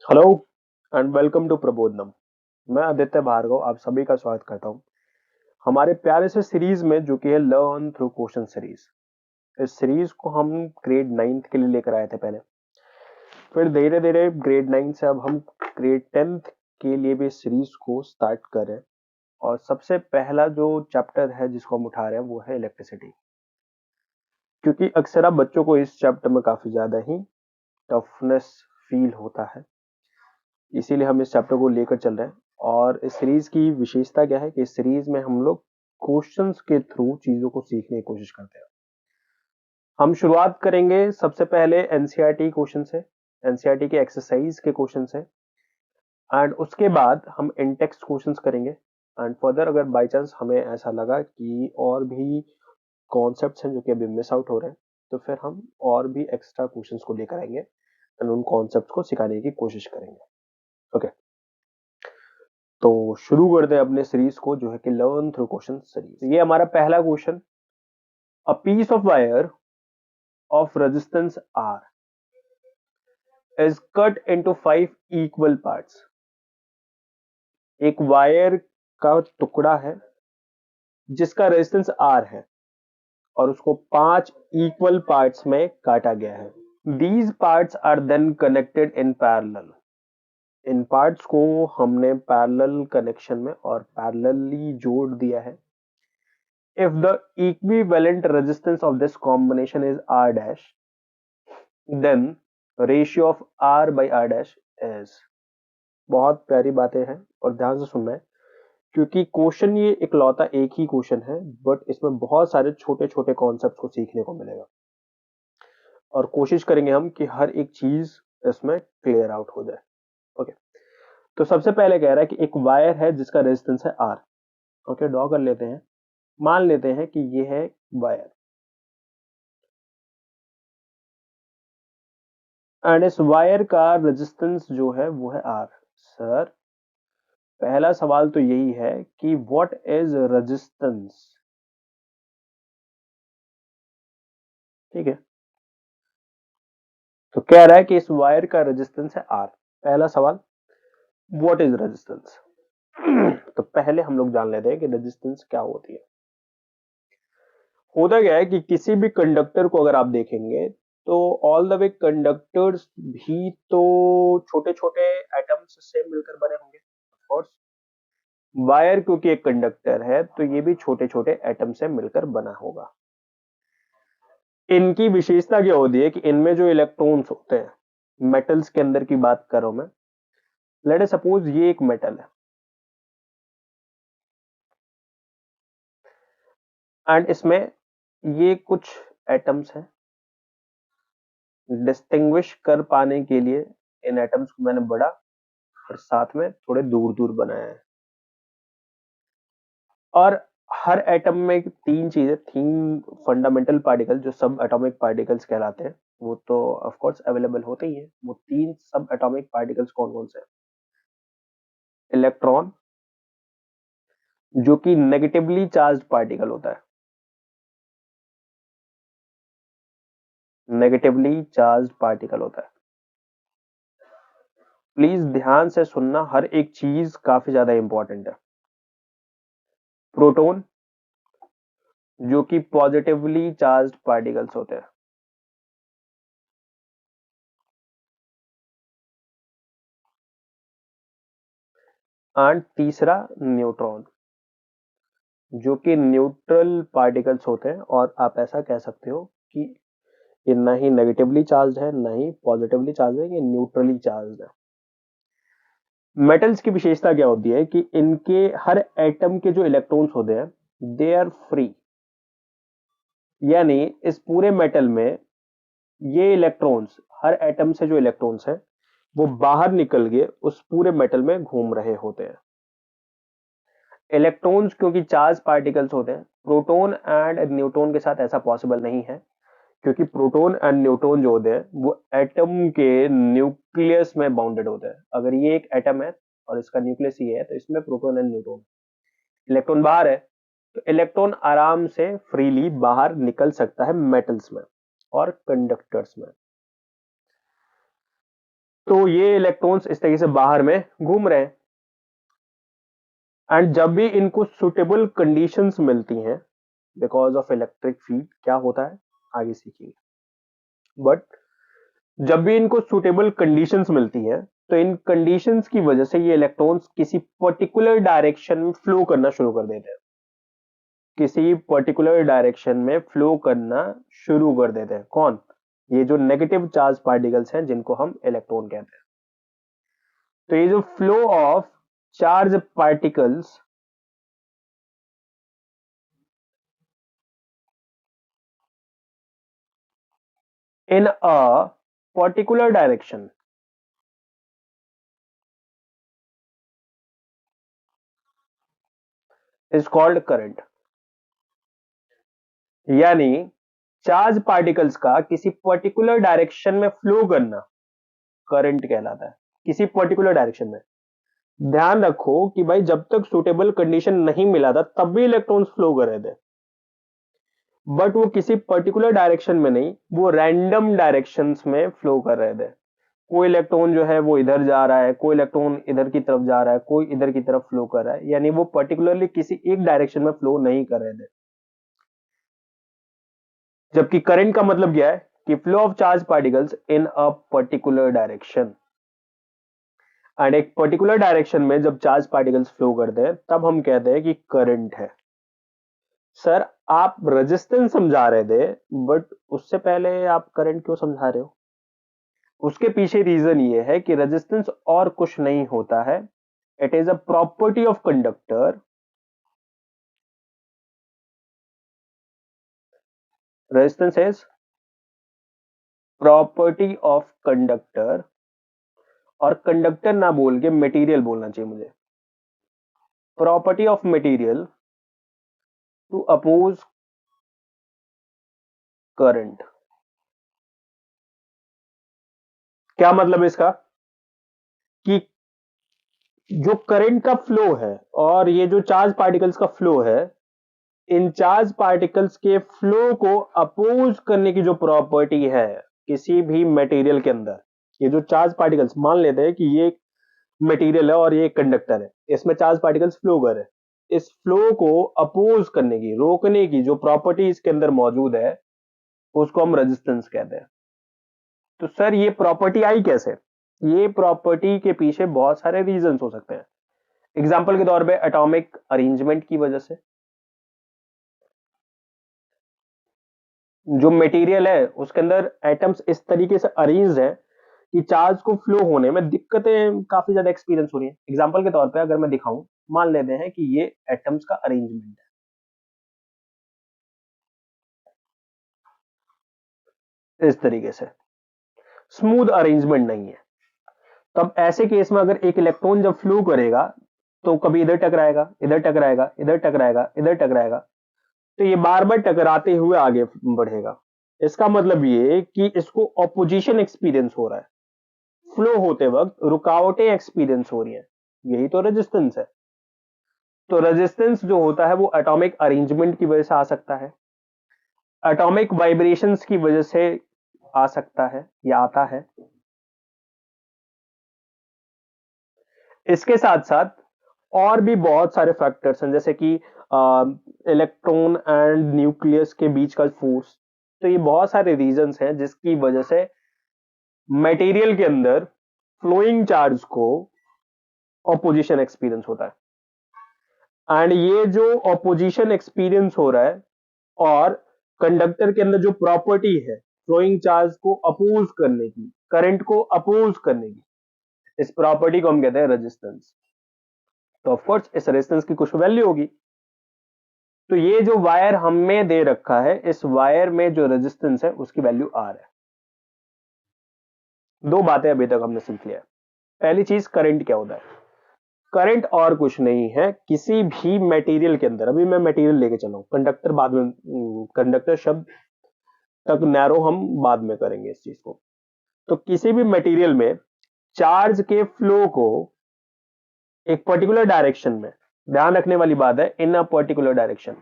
Hello and welcome to Prabodhanam. मैं आदित्य भार्गव आप सभी का स्वागत करता हूं हमारे प्यारे से सीरीज में जो कि है लर्न थ्रू क्वेश्चन सीरीज। इस सीरीज को हम ग्रेड 9th के लिए लेकर आए थे पहले। फिर धीरे धीरे ग्रेड 9 से अब हम ग्रेड 10th के लिए भी इस सीरीज को स्टार्ट कर रहे हैं। और सबसे पहला जो चैप्टर है जिसको हम उठा रहे हैं वो है इलेक्ट्रिसिटी, क्योंकि अक्सर अब बच्चों को इस चैप्टर में काफी ज्यादा ही टफनेस फील होता है। इसीलिए हम इस चैप्टर को लेकर चल रहे हैं। और इस सीरीज की विशेषता क्या है कि इस सीरीज में हम लोग क्वेश्चंस के थ्रू चीजों को सीखने की कोशिश करते हैं। हम शुरुआत करेंगे सबसे पहले एनसीईआरटी क्वेश्चन से, एनसीईआरटी के एक्सरसाइज के क्वेश्चन से। एंड उसके बाद हम इन टेक्स्ट क्वेश्चंस करेंगे। एंड फर्दर अगर बाई चांस हमें ऐसा लगा कि और भी कॉन्सेप्ट्स हैं जो कि अभी मिस आउट हो रहे हैं, तो फिर हम और भी एक्स्ट्रा क्वेश्चंस को लेकर आएंगे एंड उन कॉन्सेप्ट्स को सिखाने की कोशिश करेंगे। ओके, तो शुरू करते हैं अपने सीरीज को जो है कि लर्न थ्रू क्वेश्चन सीरीज। ये हमारा पहला question. A piece of wire of resistance R is cut into 5 equal parts. एक वायर का टुकड़ा है जिसका रेजिस्टेंस आर है और उसको 5 इक्वल पार्ट्स में काटा गया है। These parts are then connected in parallel. इन पार्ट्स को हमने पैरेलल कनेक्शन में और पैरेलली जोड़ दिया है। If the equivalent resistance of this combination is R dash, then ratio of R by R dash is। बहुत प्यारी बातें हैं और ध्यान से सुनना है, क्योंकि क्वेश्चन ये इकलौता एक ही क्वेश्चन है, बट इसमें बहुत सारे छोटे छोटे कॉन्सेप्ट को सीखने को मिलेगा और कोशिश करेंगे हम कि हर एक चीज इसमें क्लियर आउट हो जाए। ओके, तो सबसे पहले कह रहा है कि एक वायर है जिसका रेजिस्टेंस है आर। ओके, ड्रॉ कर लेते हैं। मान लेते हैं कि ये है वायर एंड इस वायर का रेजिस्टेंस जो है वो है आर। सर, पहला सवाल तो यही है कि व्हाट इज रेजिस्टेंस। ठीक है, तो कह रहा है कि इस वायर का रेजिस्टेंस है आर। पहला सवाल, व्हाट इज रेजिस्टेंस। तो पहले हम लोग जान लेते हैं कि रेजिस्टेंस क्या होती है। होता क्या है कि किसी भी कंडक्टर को अगर आप देखेंगे तो ऑल द वे कंडक्टर्स भी तो छोटे छोटे एटम्स से मिलकर बने होंगे। ऑफ कोर्स, वायर क्योंकि एक कंडक्टर है तो ये भी छोटे छोटे एटम से मिलकर बना होगा। इनकी विशेषता क्या होती है कि इनमें जो इलेक्ट्रॉन्स होते हैं, मेटल्स के अंदर की बात कर रहा हूं मैं। लेट अस सपोज ये एक मेटल है एंड इसमें ये कुछ एटम्स हैं। डिस्टिंग्विश कर पाने के लिए इन एटम्स को मैंने बड़ा और साथ में थोड़े दूर दूर बनाया है। और हर एटम में तीन चीजें, तीन फंडामेंटल पार्टिकल जो सब एटॉमिक पार्टिकल्स कहलाते हैं, वो तो ऑफ कोर्स अवेलेबल होते ही हैं। वो तीन सब एटॉमिक पार्टिकल्स कौन कौन से हैं? इलेक्ट्रॉन, जो कि नेगेटिवली चार्ज पार्टिकल होता है। नेगेटिवली चार्ज पार्टिकल होता है। प्लीज ध्यान से सुनना, हर एक चीज काफी ज्यादा इंपॉर्टेंट है। प्रोटॉन, जो कि पॉजिटिवली चार्ज पार्टिकल्स होते हैं। एंड तीसरा न्यूट्रॉन, जो कि न्यूट्रल पार्टिकल्स होते हैं। और आप ऐसा कह सकते हो कि ये ना ही नेगेटिवली चार्ज है ना ही पॉजिटिवली चार्ज है, ये न्यूट्रली चार्ज है। मेटल्स की विशेषता क्या होती है कि इनके हर एटम के जो इलेक्ट्रॉन्स होते हैं दे आर फ्री। यानी इस पूरे मेटल में ये इलेक्ट्रॉन्स, हर एटम से जो इलेक्ट्रॉन्स हैं वो बाहर निकल के उस पूरे मेटल में घूम रहे होते हैं। इलेक्ट्रॉन्स क्योंकि चार्ज पार्टिकल्स होते हैं, प्रोटॉन एंड न्यूट्रॉन के साथ ऐसा पॉसिबल नहीं है, क्योंकि प्रोटॉन एंड न्यूट्रॉन जो होते हैं वो एटम के न्यूक्लियस में बाउंडेड होते हैं। अगर ये एक एटम है और इसका न्यूक्लियस ये है तो इसमें प्रोटॉन एंड न्यूट्रॉन। इलेक्ट्रॉन बाहर है तो इलेक्ट्रॉन आराम से फ्रीली बाहर निकल सकता है मेटल्स में और कंडक्टर्स में। तो ये इलेक्ट्रॉन्स इस तरीके से बाहर में घूम रहे हैं, एंड जब भी इनको सुटेबल कंडीशंस मिलती हैं बिकॉज ऑफ इलेक्ट्रिक फील्ड, क्या होता है आगे सीखेंगे, बट जब भी इनको सुटेबल कंडीशंस मिलती हैं तो इन कंडीशंस की वजह से ये इलेक्ट्रॉन्स किसी पर्टिकुलर डायरेक्शन में फ्लो करना शुरू कर देते हैं, किसी पर्टिकुलर डायरेक्शन में फ्लो करना शुरू कर देते हैं। कौन? ये जो नेगेटिव चार्ज पार्टिकल्स हैं जिनको हम इलेक्ट्रॉन कहते हैं। तो ये जो flow of charge particles in a particular direction is called current। यानी चार्ज पार्टिकल्स का किसी पर्टिकुलर डायरेक्शन में फ्लो करना करंट कहलाता है, किसी पर्टिकुलर डायरेक्शन में। ध्यान रखो कि भाई जब तक सुटेबल कंडीशन नहीं मिला था तब भी इलेक्ट्रॉन्स फ्लो कर रहे थे, बट वो किसी पर्टिकुलर डायरेक्शन में नहीं, वो रैंडम डायरेक्शंस में फ्लो कर रहे थे। कोई इलेक्ट्रॉन जो है वो इधर जा रहा है, कोई इलेक्ट्रॉन इधर की तरफ जा रहा है, कोई इधर की तरफ फ्लो कर रहा है, यानी वो पर्टिकुलरली किसी एक डायरेक्शन में फ्लो नहीं कर रहे थे। जबकि करंट का मतलब क्या है कि flow of charge particles in a particular direction, and एक पर्टिकुलर डायरेक्शन में जब चार्ज पार्टिकल्स फ्लो करते हैं तब हम कहते हैं कि करंट है। सर आप रेजिस्टेंस समझा रहे थे, बट उससे पहले आप करंट क्यों समझा रहे हो? उसके पीछे रीजन ये है कि रेजिस्टेंस और कुछ नहीं होता है, it is a property of conductor. Resistance is property of conductor, और कंडक्टर ना बोल के मटेरियल बोलना चाहिए मुझे। Property of material to oppose current. क्या मतलब है इसका? कि जो करंट का फ्लो है और ये जो चार्ज पार्टिकल्स का फ्लो है, इन चार्ज पार्टिकल्स के फ्लो को अपोज करने की जो प्रॉपर्टी है किसी भी मटेरियल के अंदर, ये जो चार्ज पार्टिकल्स, मान लेते हैं कि ये मटेरियल है और ये कंडक्टर है, इसमें चार्ज पार्टिकल्स फ्लो कर रहे हैं, इस फ्लो को अपोज करने की, रोकने की जो प्रॉपर्टी इसके अंदर मौजूद है उसको हम रेजिस्टेंस कहते हैं। तो सर ये प्रॉपर्टी आई कैसे? ये प्रॉपर्टी के पीछे बहुत सारे रीजंस हो सकते हैं। एग्जाम्पल के तौर पे एटॉमिक अरेंजमेंट की वजह से, जो मटेरियल है उसके अंदर एटम्स इस तरीके से अरेंज है कि चार्ज को फ्लो होने में दिक्कतें काफी ज्यादा एक्सपीरियंस हो रही है। एग्जाम्पल के तौर पे अगर मैं दिखाऊं, मान लेते हैं कि ये एटम्स का अरेंजमेंट है, इस तरीके से स्मूथ अरेंजमेंट नहीं है। तब ऐसे केस में अगर एक इलेक्ट्रॉन जब फ्लो करेगा तो कभी इधर टकराएगा, इधर टकराएगा, इधर टकराएगा, इधर टकराएगा, तो ये बार बार टकराते हुए आगे बढ़ेगा। इसका मतलब ये कि इसको ऑपोजिशन एक्सपीरियंस हो रहा है, फ्लो होते वक्त रुकावटें एक्सपीरियंस हो रही हैं। यही तो रेजिस्टेंस है। तो रेजिस्टेंस जो होता है वो एटॉमिक अरेंजमेंट की वजह से आ सकता है, एटॉमिक वाइब्रेशंस की वजह से आ सकता है या आता है। इसके साथ साथ और भी बहुत सारे फैक्टर्स हैं, जैसे कि इलेक्ट्रॉन एंड न्यूक्लियस के बीच का फोर्स। तो ये बहुत सारे रीजंस हैं जिसकी वजह से मटेरियल के अंदर फ्लोइंग चार्ज को ऑपोजिशन एक्सपीरियंस होता है, एंड ये जो ऑपोजिशन एक्सपीरियंस हो रहा है और कंडक्टर के अंदर जो प्रॉपर्टी है फ्लोइंग चार्ज को अपोज करने की, करंट को अपोज करने की, इस प्रॉपर्टी को हम कहते हैं रेजिस्टेंस। तो ऑफ कोर्स इस रेजिस्टेंस की कुछ वैल्यू होगी। तो ये जो वायर हमें दे रखा है, इस वायर में जो रेजिस्टेंस है उसकी वैल्यू आर है। दो बातें अभी तक हमने सीख लिया है। पहली चीज, करंट क्या होता है? करंट और कुछ नहीं है, किसी भी मटेरियल के अंदर, अभी मैं मटेरियल लेके चला हूं, कंडक्टर बाद में, कंडक्टर शब्द तक नैरो हम बाद में करेंगे इस चीज को। तो किसी भी मटेरियल में चार्ज के फ्लो को एक पर्टिकुलर डायरेक्शन में, ध्यान रखने वाली बात है इन अ पर्टिकुलर डायरेक्शन,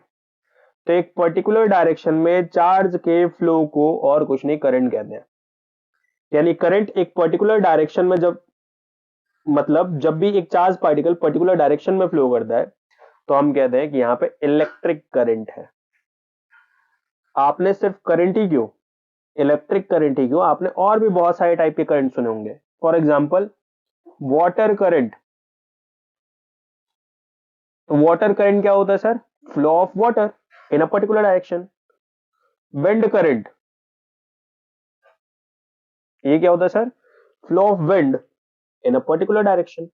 तो एक पर्टिकुलर डायरेक्शन में चार्ज के फ्लो को और कुछ नहीं करंट कहते हैं। यानी करंट एक पर्टिकुलर डायरेक्शन में जब भी एक चार्ज पार्टिकल पर्टिकुलर डायरेक्शन में फ्लो करता है तो हम कहते हैं कि यहाँ पे इलेक्ट्रिक करंट है। आपने सिर्फ करंट ही क्यों, इलेक्ट्रिक करंट ही क्यों, आपने और भी बहुत सारे टाइप के करंट सुने होंगे। For example water current. तो वाटर करंट क्या होता है sir? Flow of water in a particular direction. Wind current, ये क्या होता है sir? Flow of wind in a particular direction.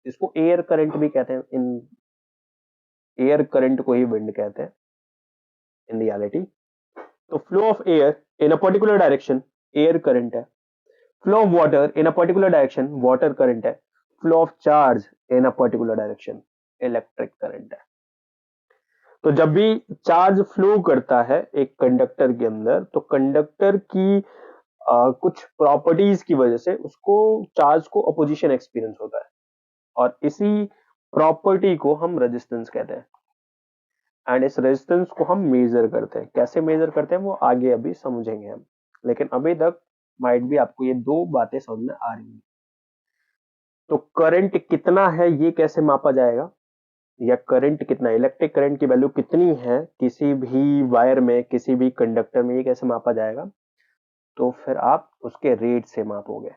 इसको एयर करंट भी कहते हैं, इन एयर करंट को ही विंड कहते हैं इन रियलिटी। तो flow of air in a particular direction air current है। Flow of water in a particular direction water current है। Flow of charge in a particular direction electric current है। तो जब भी चार्ज फ्लो करता है एक कंडक्टर के अंदर तो कंडक्टर की कुछ प्रॉपर्टीज की वजह से उसको चार्ज को अपोजिशन एक्सपीरियंस होता है और इसी प्रॉपर्टी को हम रेजिस्टेंस कहते हैं। एंड इस रेजिस्टेंस को हम मेजर करते हैं। कैसे मेजर करते हैं वो आगे अभी समझेंगे हम, लेकिन अभी तक माइट भी आपको ये दो बातें समझ में आ रही हैं। तो करंट कितना है ये कैसे मापा जाएगा, या करंट कितना, इलेक्ट्रिक करंट की वैल्यू कितनी है किसी भी वायर में किसी भी कंडक्टर में, ये कैसे मापा जाएगा? तो फिर आप उसके रेट से मापोगे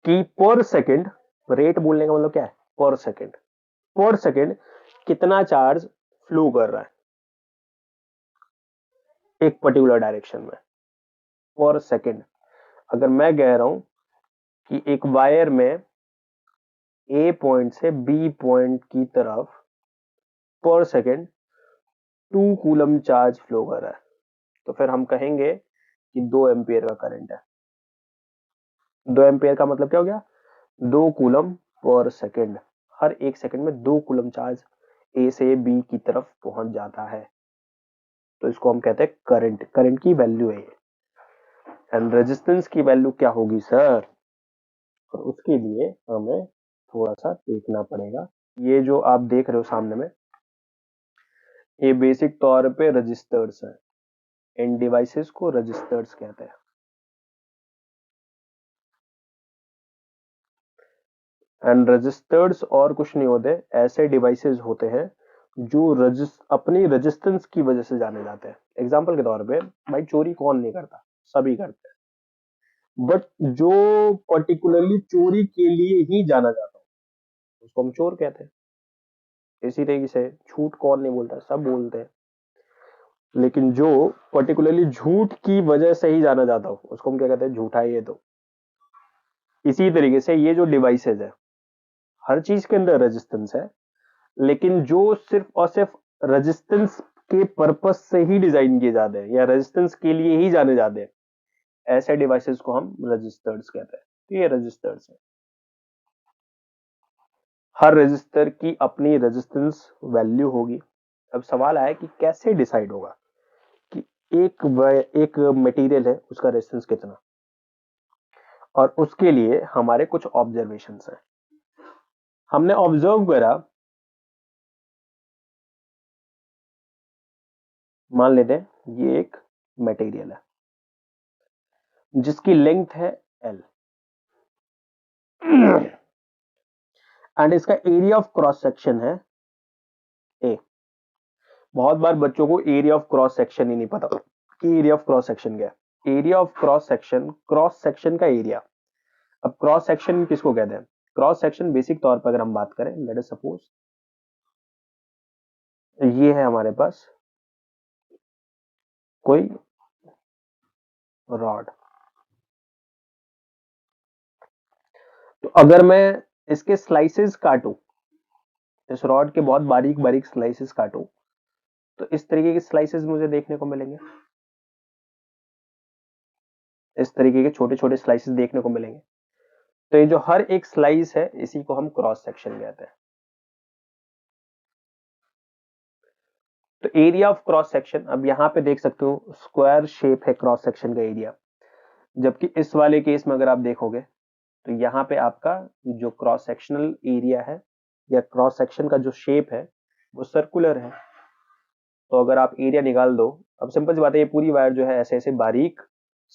कि पर सेकंड, रेट बोलने का मतलब क्या है? पर सेकंड, पर सेकंड कितना चार्ज फ्लो कर रहा है एक पर्टिकुलर डायरेक्शन में पर सेकंड। अगर मैं कह रहा हूं कि एक वायर में ए पॉइंट से बी पॉइंट की तरफ पर सेकंड 2 कूलम चार्ज फ्लो कर रहा है, तो फिर हम कहेंगे कि 2 एम्पियर का करंट है। 2 एम्पियर का मतलब क्या हो गया? 2 कूलम पर सेकंड। हर एक सेकंड में 2 कूलम चार्ज ए से बी की तरफ पहुंच जाता है, तो इसको हम कहते हैं करंट। करंट की वैल्यू है ये। एंड रेजिस्टेंस की वैल्यू क्या होगी सर? और उसके लिए हमें थोड़ा सा देखना पड़ेगा। ये जो आप देख रहे हो सामने में, ये बेसिक तौर पे रजिस्टर्स हैं। इन डिवाइसेस को रजिस्टर्स कहते हैं। एंड रजिस्टर्स और कुछ नहीं होते, ऐसे डिवाइसेस होते हैं जो अपनी रेजिस्टेंस की वजह से जाने जाते हैं। एग्जांपल के तौर पे भाई चोरी कौन नहीं करता, सभी करते हैं, बट जो पर्टिकुलरली चोरी के लिए ही जाना जाता है उसको हम चोर कहते हैं। इसी तरीके से झूठ कौन नहीं बोलता, सब बोलते हैं, लेकिन जो पर्टिकुलरली झूठ की वजह से ही जाना जाता हो उसको हम क्या कहते हैं? झूठा ही है। तो इसी तरीके से ये जो डिवाइसेज है, हर चीज के अंदर रेजिस्टेंस है, लेकिन जो सिर्फ और सिर्फ रेजिस्टेंस के पर्पज से ही डिजाइन किए जाते हैं या रेजिस्टेंस के लिए ही जाने जाते हैं, ऐसे डिवाइसेस को हम रजिस्टर्स कहते हैं। तो ये रजिस्टर्स है। हर रजिस्टर की अपनी रेजिस्टेंस वैल्यू होगी। अब सवाल आया कि कैसे डिसाइड होगा कि एक मटेरियल है उसका रेजिस्टेंस कितना, और उसके लिए हमारे कुछ ऑब्जर्वेशंस हैं। हमने ऑब्जर्व करा, मान लेते हैं ये एक मटेरियल है जिसकी लेंथ है L एंड इसका एरिया ऑफ क्रॉस सेक्शन है A। बहुत बार बच्चों को एरिया ऑफ क्रॉस सेक्शन ही नहीं पता कि एरिया ऑफ क्रॉस सेक्शन क्या है। एरिया ऑफ क्रॉस सेक्शन का एरिया। अब क्रॉस सेक्शन किसको कहते हैं? क्रॉस सेक्शन बेसिक तौर पर अगर हम बात करें, लेट अस सपोज ये है हमारे पास कोई रॉड, तो अगर मैं इसके स्लाइसेस काटूं, इस रॉड के बहुत बारीक बारीक स्लाइसेस काटूं, तो इस तरीके के स्लाइसेस मुझे देखने को मिलेंगे, इस तरीके के छोटे छोटे स्लाइसेस देखने को मिलेंगे। तो ये जो हर एक स्लाइस है इसी को हम क्रॉस सेक्शन कहते हैं। तो एरिया ऑफ क्रॉस सेक्शन, अब यहां पे देख सकते हो स्क्वायर शेप है क्रॉस सेक्शन का एरिया, जबकि इस वाले केस में अगर आप देखोगे तो यहाँ पे आपका जो क्रॉस सेक्शनल एरिया है या क्रॉस सेक्शन का जो शेप है वो सर्कुलर है। तो अगर आप एरिया निकाल दो, अब सिंपल सी बात है, ये पूरी वायर जो है ऐसे ऐसे बारीक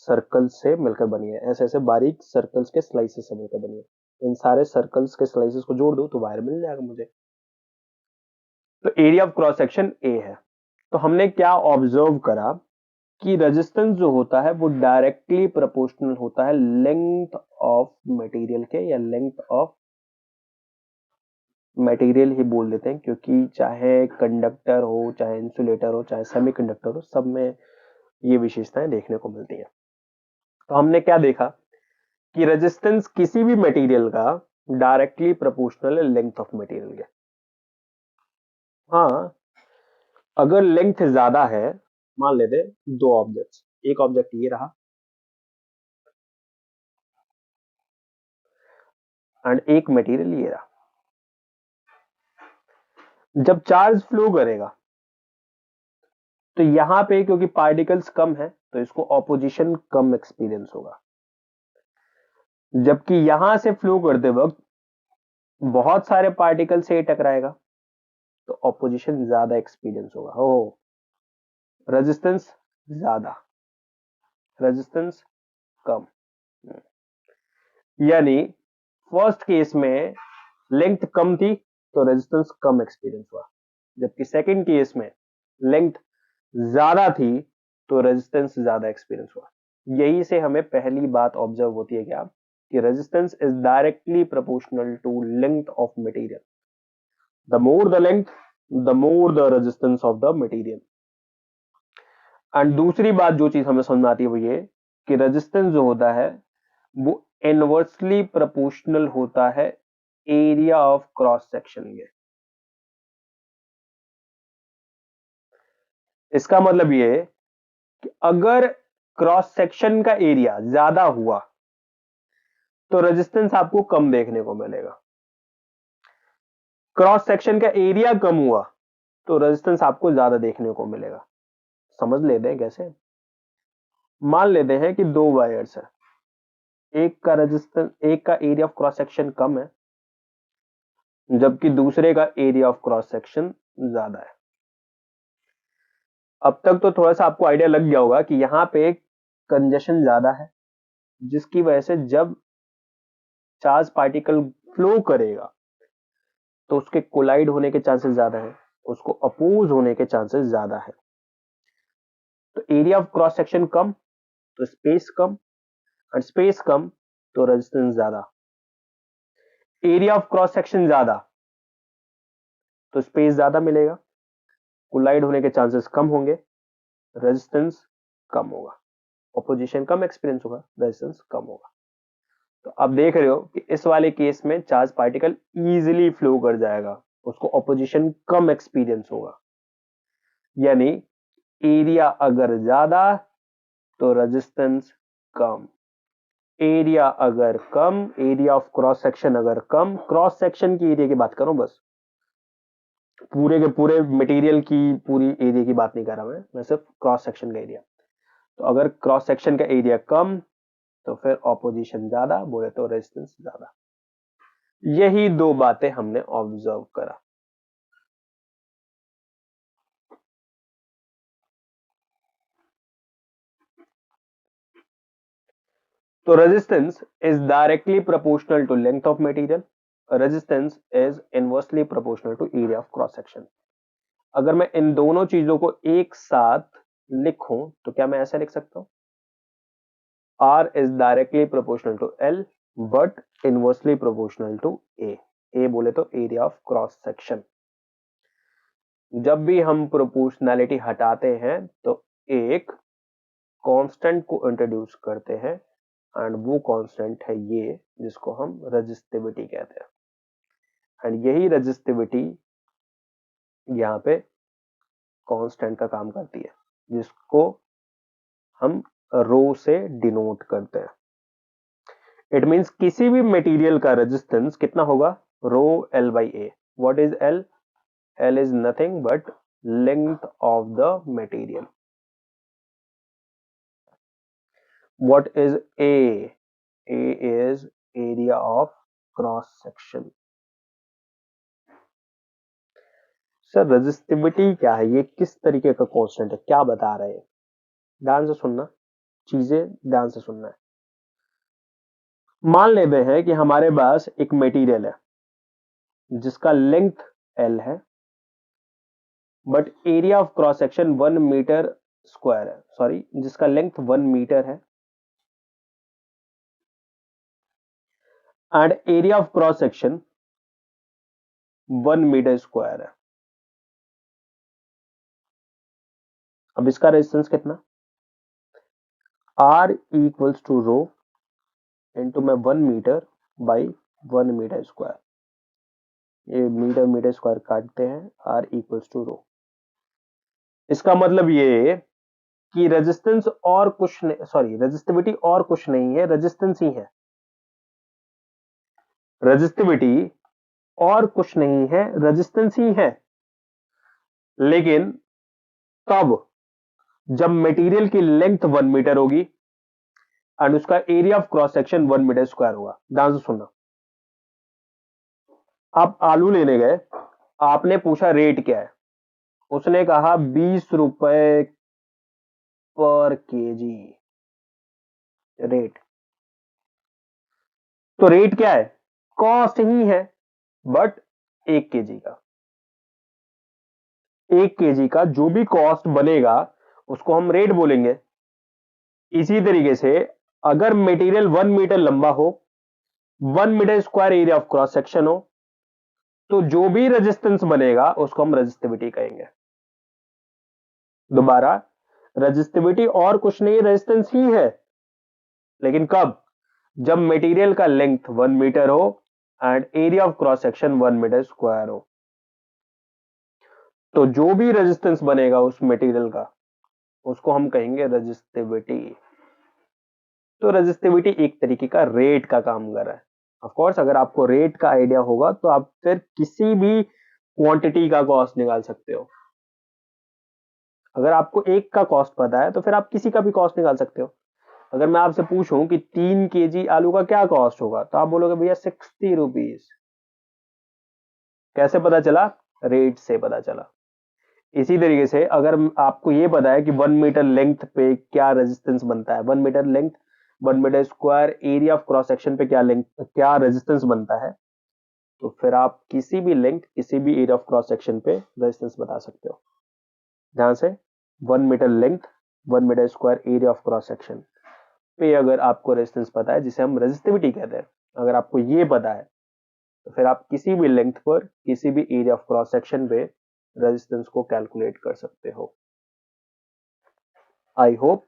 सर्कल्स से मिलकर बनी है, ऐसे ऐसे बारीक सर्कल्स के स्लाइसेस से मिलकर बनी है। इन सारे सर्कल्स के स्लाइसेस को जोड़ दो तो वायर मिल जाएगा मुझे। तो area of cross section A है। तो हमने क्या ऑब्जर्व करा कि रेजिस्टेंस जो होता है वो डायरेक्टली प्रोपोर्शनल होता है लेंथ ऑफ मटेरियल के, या लेंथ ऑफ मटेरियल ही बोल देते हैं, क्योंकि चाहे कंडक्टर हो, चाहे इंसुलेटर हो, चाहे सेमीकंडक्टर हो, सब में ये विशेषताएं देखने को मिलती हैं। तो हमने क्या देखा कि रेजिस्टेंस किसी भी मटेरियल का डायरेक्टली प्रोपोर्शनल है लेंथ ऑफ मटेरियल के। हाँ, अगर लेंथ ज्यादा है, मान लेते दो ऑब्जेक्ट्स, एक ऑब्जेक्ट ये रहा एंड एक मटेरियल ये रहा, जब चार्ज फ्लो करेगा तो यहां पे क्योंकि पार्टिकल्स कम है तो इसको ऑपोजिशन कम एक्सपीरियंस होगा, जबकि यहां से फ्लो करते वक्त बहुत सारे पार्टिकल से टकराएगा तो ऑपोजिशन ज्यादा एक्सपीरियंस होगा। हो, रेजिस्टेंस ज्यादा, रेजिस्टेंस कम। यानी फर्स्ट केस में लेंथ कम थी तो रेजिस्टेंस कम एक्सपीरियंस हुआ, जबकि सेकंड केस में लेंथ ज्यादा थी तो रेजिस्टेंस ज्यादा एक्सपीरियंस हुआ। यही से हमें पहली बात ऑब्जर्व होती है क्या, कि resistance is directly proportional to length of material. The more the length, the more the resistance of the material. And दूसरी बात जो चीज हमें समझ में आती है वो ये कि रेजिस्टेंस जो होता है वो इनवर्सली प्रोपोर्शनल होता है एरिया ऑफ क्रॉस सेक्शन के। इसका मतलब ये कि अगर क्रॉस सेक्शन का एरिया ज्यादा हुआ तो रेजिस्टेंस आपको कम देखने को मिलेगा, क्रॉस सेक्शन का एरिया कम हुआ तो रेजिस्टेंस आपको ज्यादा देखने को मिलेगा। समझ लेते हैं कैसे। मान लेते हैं कि दो वायर्स है, एक का रेजिस्टेंस, एक का एरिया ऑफ क्रॉस सेक्शन कम है जबकि दूसरे का एरिया ऑफ क्रॉस सेक्शन ज्यादा है। अब तक तो थोड़ा सा आपको आइडिया लग गया होगा कि यहां पे कंजेशन ज्यादा है, जिसकी वजह से जब चार्ज पार्टिकल फ्लो करेगा तो उसके कोलाइड होने के चांसेस ज्यादा है, उसको अपोज होने के चांसेस ज्यादा है। तो एरिया ऑफ क्रॉस सेक्शन कम तो स्पेस कम, और स्पेस कम तो रेजिस्टेंस ज्यादा। एरिया ऑफ क्रॉस सेक्शन ज्यादा तो स्पेस ज्यादा मिलेगा, कोलाइड होने के चांसेस कम होंगे, रेजिस्टेंस कम होगा, ऑपोजिशन कम एक्सपीरियंस होगा, रेजिस्टेंस कम होगा। तो आप देख रहे हो कि इस वाले केस में चार्ज पार्टिकल इजीली फ्लो कर जाएगा, उसको ऑपोजिशन कम एक्सपीरियंस होगा। यानी एरिया अगर ज्यादा तो रेजिस्टेंस कम, एरिया अगर कम, एरिया ऑफ क्रॉस सेक्शन अगर कम, क्रॉस सेक्शन की एरिया की बात करूं बस, पूरे के पूरे मटेरियल की पूरी एरिया की बात नहीं कर रहा मैं सिर्फ क्रॉस सेक्शन का एरिया। तो अगर क्रॉस सेक्शन का एरिया कम तो फिर ऑपोजिशन ज्यादा, बोले तो रेजिस्टेंस ज्यादा। यही दो बातें हमने ऑब्जर्व करा। तो resistance is directly proportional to length of material, resistance is inversely proportional to area of cross section. अगर मैं इन दोनों चीजों को एक साथ लिखूं तो क्या मैं ऐसा लिख सकता हूं, R is directly proportional to L but inversely proportional to A। A बोले तो एरिया ऑफ क्रॉस सेक्शन। जब भी हम प्रोपोर्शनैलिटी हटाते हैं तो एक कांस्टेंट को इंट्रोड्यूस करते हैं एंड वो कांस्टेंट है ये, जिसको हम रेजिस्टिविटी कहते हैं। एंड यही रेजिस्टिविटी यहाँ पे कांस्टेंट का काम करती है, जिसको हम रो से डिनोट करते हैं। इट मींस किसी भी मटेरियल का रेजिस्टेंस कितना होगा, rho L by A. What is L? L is nothing but length of the material. What is a? A is area of cross section. Sir resistivity क्या है, ये किस तरीके का कांस्टेंट है, क्या बता रहे हैं? ध्यान से सुनना, चीजें ध्यान से सुनना है। मान लेते हैं कि हमारे पास एक मटेरियल है जिसका लेंथ L है, but area of cross section 1 metre square है, सॉरी जिसका लेंथ 1 मीटर है and area of cross section 1 metre square है। अब इसका रेजिस्टेंस कितना? R equals to rho into में 1 मीटर बाई 1 मीटर स्क्वायर। ये मीटर मीटर स्क्वायर काटते हैं, R इक्वल्स टू रो। इसका मतलब ये कि रेजिस्टेंस और कुछ नहीं, सॉरी रेजिस्टिविटी और कुछ नहीं है, रेजिस्टेंस ही है। रेजिस्टिविटी और कुछ नहीं है, रेजिस्टेंस ही है। लेकिन कब? जब मटेरियल की लेंथ 1 मीटर होगी एंड उसका area of cross section 1 metre square होगा। ध्यान से सुनना, आप आलू लेने गए, आपने पूछा रेट क्या है, उसने कहा 20 रुपए पर केजी रेट। तो रेट क्या है? कॉस्ट ही है, बट 1 केजी का, 1 केजी का जो भी कॉस्ट बनेगा उसको हम रेट बोलेंगे। इसी तरीके से अगर मटेरियल 1 मीटर लंबा हो, 1 metre square area of cross section हो, तो जो भी रेजिस्टेंस बनेगा उसको हम रेजिस्टिविटी कहेंगे। दोबारा, रेजिस्टिविटी और कुछ नहीं, रेजिस्टेंस ही है। लेकिन कब? जब मटेरियल का लेंथ 1 मीटर हो and area of cross section 1 metre square हो, तो जो भी रेजिस्टेंस बनेगा उस मटेरियल का उसको हम कहेंगे रेजिस्टिविटी। तो रेजिस्टिविटी एक तरीके का रेट का काम कर रहा है। ऑफ कोर्स अगर आपको रेट का आइडिया होगा तो आप फिर किसी भी क्वांटिटी का कॉस्ट निकाल सकते हो। अगर आपको एक का कॉस्ट पता है तो फिर आप किसी का भी कॉस्ट निकाल सकते हो। अगर मैं आपसे पूछूं कि 3 केजी आलू का क्या कॉस्ट होगा, तो आप बोलोगे भैया 60 रुपीज। कैसे पता चला? रेट से पता चला। इसी तरीके से अगर आपको ये पता है कि 1 मीटर लेंथ पे क्या रेजिस्टेंस बनता है, 1 metre length 1 metre square area of cross section पे क्या लेंथ, क्या रेजिस्टेंस बनता है, तो फिर आप किसी भी लेंथ किसी भी एरिया ऑफ क्रॉस सेक्शन पे रेजिस्टेंस बता सकते हो। ध्यान से, 1 metre length 1 metre square area of cross section पे अगर आपको रेजिस्टेंस पता है, जिसे हम रेजिस्टिविटी कहते हैं, अगर आपको ये पता है तो फिर आप किसी भी लेंथ पर किसी भी एरिया ऑफ क्रॉस सेक्शन पे रेजिस्टेंस को कैलकुलेट कर सकते हो। आई होप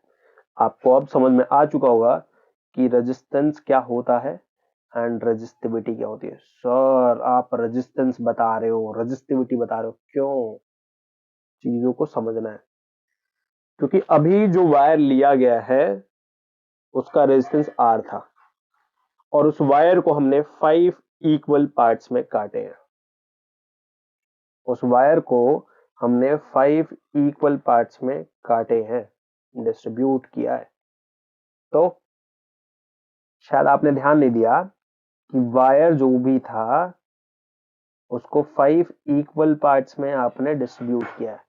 आपको अब समझ में आ चुका होगा कि रेजिस्टेंस क्या होता है एंड रेजिस्टिविटी क्या होती है। सर आप रेजिस्टेंस बता रहे हो, रेजिस्टिविटी बता रहे हो, क्यों? चीजों को समझना है, क्योंकि अभी जो वायर लिया गया है उसका रेजिस्टेंस R था और उस वायर को हमने 5 इक्वल पार्ट्स में काटे हैं। उस वायर को हमने 5 इक्वल पार्ट्स में काटे हैं, डिस्ट्रीब्यूट किया है। तो शायद आपने ध्यान नहीं दिया कि वायर जो भी था उसको 5 इक्वल पार्ट्स में आपने डिस्ट्रीब्यूट किया है,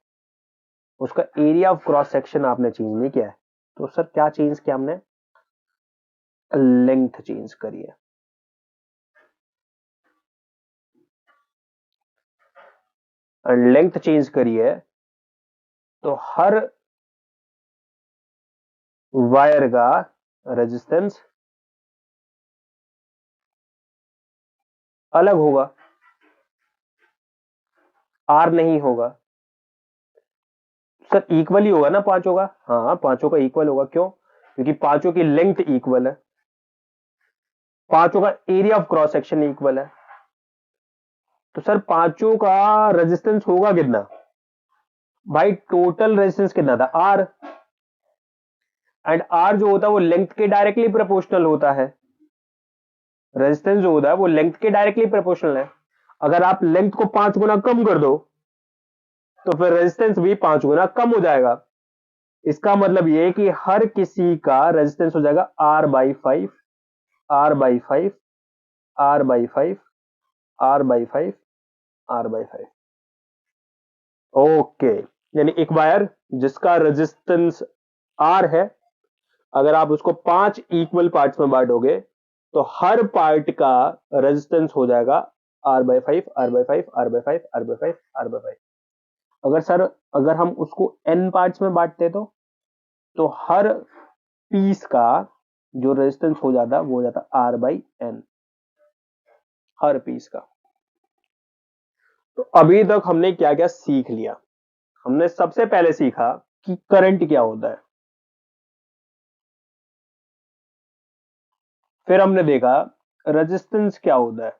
उसका एरिया ऑफ क्रॉस सेक्शन आपने चेंज नहीं किया है। तो सर क्या चेंज किया हमने? लेंथ चेंज करी है। और लेंथ चेंज करी है तो हर वायर का रेजिस्टेंस अलग होगा, R नहीं होगा। सर इक्वल ही होगा ना पांचों का? हाँ पांचों का इक्वल होगा। क्यों? क्योंकि पांचों की लेंथ इक्वल है, पांचों का area of cross section equal है। तो सर पांचों का रेजिस्टेंस होगा कितना? भाई टोटल रेजिस्टेंस कितना था? R। एंड R जो होता है वो लेंथ के डायरेक्टली प्रोपोर्शनल होता है। रेजिस्टेंस जो होता है वो लेंथ के डायरेक्टली प्रोपोर्शनल है। अगर आप लेंथ को 5 गुना कम कर दो तो फिर रेजिस्टेंस भी 5 गुना कम हो जाएगा। इसका मतलब ये है कि हर किसी का रेजिस्टेंस हो जाएगा R/5, R/5, R/5, R/5, R/5। Okay, यानी एक वायर जिसका रेजिस्टेंस आर है, अगर आप उसको 5 इक्वल पार्ट्स में बांटोगे तो हर पार्ट का रेजिस्टेंस हो जाएगा R/5 R/5 R/5 R/5 R/5। अगर सर, अगर हम उसको n पार्ट्स में बांटते तो हर पीस का जो रेजिस्टेंस हो जाता वो हो जाता R/n, हर पीस का। तो अभी तक हमने क्या क्या सीख लिया? हमने सबसे पहले सीखा कि करंट क्या होता है, फिर हमने देखा रेजिस्टेंस क्या होता है।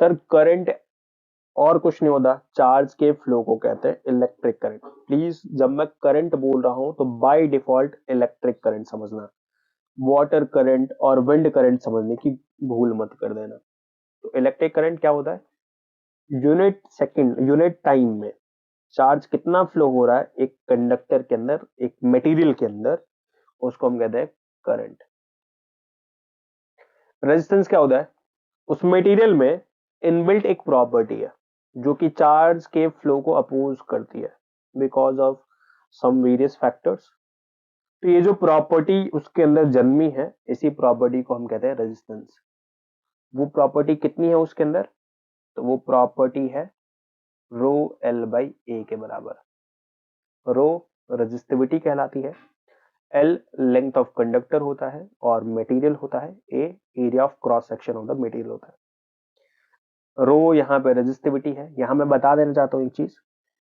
सर करंट और कुछ नहीं होता, चार्ज के फ्लो को कहते हैं इलेक्ट्रिक करंट। प्लीज जब मैं करंट बोल रहा हूं तो बाय डिफॉल्ट इलेक्ट्रिक करंट समझना, वाटर करंट और विंड करंट समझने की भूल मत कर देना। तो इलेक्ट्रिक करंट क्या होता है? यूनिट सेकंड, यूनिट टाइम में चार्ज कितना फ्लो हो रहा है एक कंडक्टर के अंदर, एक मटेरियल के अंदर, उसको हम कहते हैं करंट। रेजिस्टेंस क्या होता है? उस मटेरियल में इनबिल्ट एक प्रॉपर्टी है जो कि चार्ज के फ्लो को अपोज करती है because of some various factors. तो ये जो प्रॉपर्टी उसके अंदर जन्मी है, इसी प्रॉपर्टी को हम कहते हैं रेजिस्टेंस। वो प्रॉपर्टी कितनी है उसके अंदर? तो वो प्रॉपर्टी है रो एल बाई ए के बराबर। रो रेजिस्टिविटी कहलाती है, एल लेंथ ऑफ कंडक्टर होता है और मटेरियल होता है, A area of cross section of the material होता है। रो यहाँ पे रेजिस्टिविटी है। यहाँ मैं बता देना चाहता हूँ एक चीज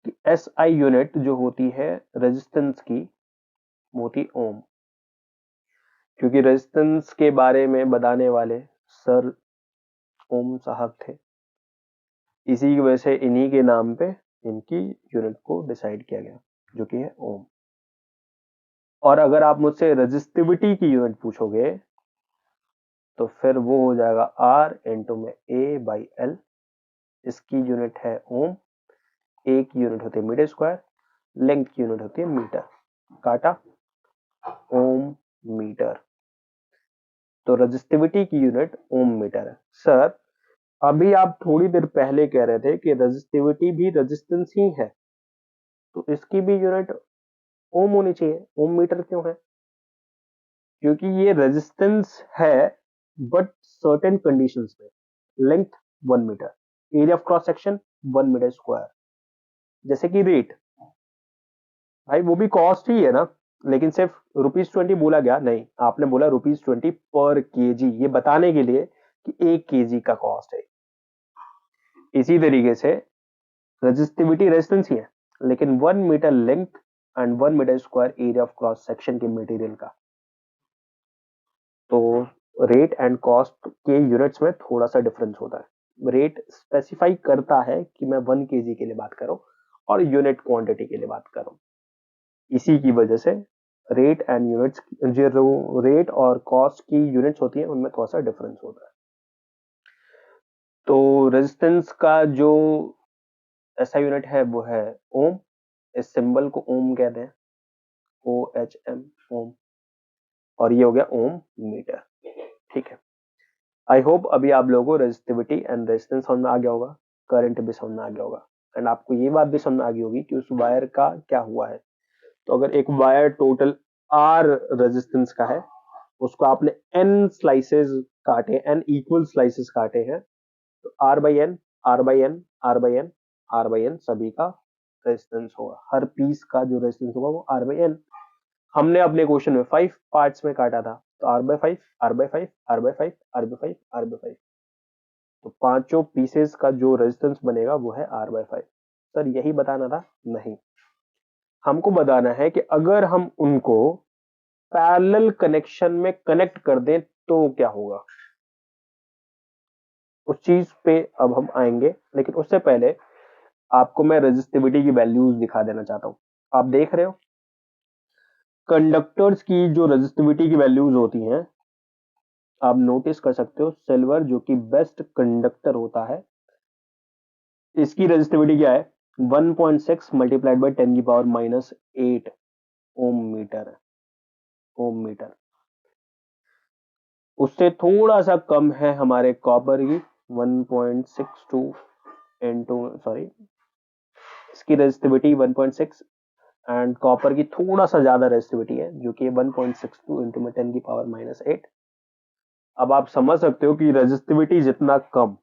कि एस आई यूनिट जो होती है रेजिस्टेंस की वो होती ओम, क्योंकि रेजिस्टेंस के बारे में बताने वाले सर ओम साहब थे, इसी की वजह से इन्हीं के नाम पे इनकी यूनिट को डिसाइड किया गया जो कि है ओम। और अगर आप मुझसे रेजिस्टिविटी की यूनिट पूछोगे तो फिर वो हो जाएगा आर इंटू में ए बाई एल। इसकी यूनिट है ओम, ए की यूनिट होती है मीटर स्क्वायर, लेंथ की यूनिट होती है मीटर, काटा ओम मीटर। तो रेजिस्टिविटी की यूनिट ओम मीटर है। सर अभी आप थोड़ी देर पहले कह रहे थे कि रेजिस्टिविटी भी रेजिस्टेंस ही है, तो इसकी भी यूनिट ओम होनी चाहिए। ओम मीटर क्यों है? क्योंकि ये रेजिस्टेंस है बट सर्टेन कंडीशंस में। Length 1 metre, area of cross section 1 metre square. जैसे कि रेट, भाई वो भी कॉस्ट ही है ना, लेकिन सिर्फ ₹20 बोला गया नहीं, आपने बोला ₹20 पर केजी, ये बताने के लिए कि 1 केजी का कॉस्ट है। इसी तरीके से रेजिस्टिविटी रेजिस्टेंस ही है, लेकिन 1 metre length and 1 metre square area of cross section के मटेरियल का। तो रेट एंड कॉस्ट के यूनिट्स में थोड़ा सा डिफरेंस होता है। रेट स्पेसिफाई करता है कि मैं 1 केजी के लिए बात कर रहा हूं और यूनिट क्वांटिटी के लिए बात कर रहा हूं। इसी की वजह से रेट एंड यूनिट्स, जो रेट और कॉस्ट की यूनिट्स होती है उनमें थोड़ा सा डिफरेंस होता है। तो रेजिस्टेंस का जो ऐसा यूनिट है वो है ओम। इस सिंबल को ओम कहते हैं, OHM, ओम। और ये हो गया ओम मीटर। ठीक है, आई होप अभी आप लोगों को रेजिस्टिविटी एंड रेजिस्टेंस समझ में आ गया होगा, करंट भी समझ में आ गया होगा, एंड आपको ये बात भी समझ में आ गई होगी कि उस वायर का क्या हुआ है। तो अगर एक वायर टोटल आर रेजिस्टेंस का है, उसको आपने एन स्लाइसेस काटे, एन इक्वल स्लाइसेस काटे हैं, तो R by n, R by n, R by n, R by n सभी का रेजिस्टेंस होगा। हर पीस का जो रेजिस्टेंस होगा वो आर बाई एन। हमने अपने क्वेश्चन में 5 पार्ट्स में काटा था, तो R by 5, R by 5, R by 5, R by 5, R by 5। तो पांचों पीसेस का जो रेजिस्टेंस बनेगा वो है आर बाई 5। सर यही बताना था? नहीं, हमको बताना है कि अगर हम उनको पैरेलल कनेक्शन में कनेक्ट कर दें तो क्या होगा। उस चीज पे अब हम आएंगे, लेकिन उससे पहले आपको मैं रेजिस्टिविटी की वैल्यूज दिखा देना चाहता हूं। आप देख रहे हो कंडक्टर्स की जो रेजिस्टिविटी की वैल्यूज होती हैं, आप नोटिस कर सकते हो सिल्वर जो कि बेस्ट कंडक्टर होता है, इसकी रेजिस्टिविटी क्या है? 1.6 मल्टीप्लाइड बाई 10 की पावर -8 ओम मीटर है। ओम मीटर उससे थोड़ा सा कम है हमारे कॉपर की, 1.62 इनटू सॉरी इसकी रेजिस्टिविटी 1.6 एंड कॉपर की थोड़ा सा ज्यादा रेजिस्टिविटी है जो कि 1.62 इंटू में 10 की पावर -8। अब आप समझ सकते हो कि रेजिस्टिविटी जितना कम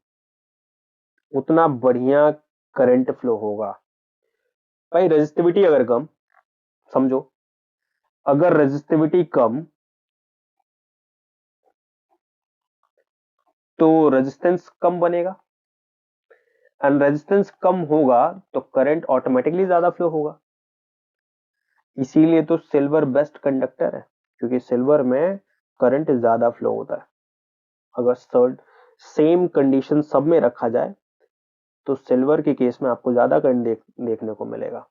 उतना बढ़िया करंट फ्लो होगा। भाई रेजिस्टिविटी अगर कम, समझो अगर रेजिस्टिविटी कम तो रेजिस्टेंस कम बनेगा एंड रेजिस्टेंस कम होगा तो करंट ऑटोमेटिकली ज्यादा फ्लो होगा। इसीलिए तो सिल्वर बेस्ट कंडक्टर है क्योंकि सिल्वर में करंट ज्यादा फ्लो होता है। अगर सेम कंडीशन सब में रखा जाए तो सिल्वर के केस में आपको ज्यादा करंट देखने को मिलेगा।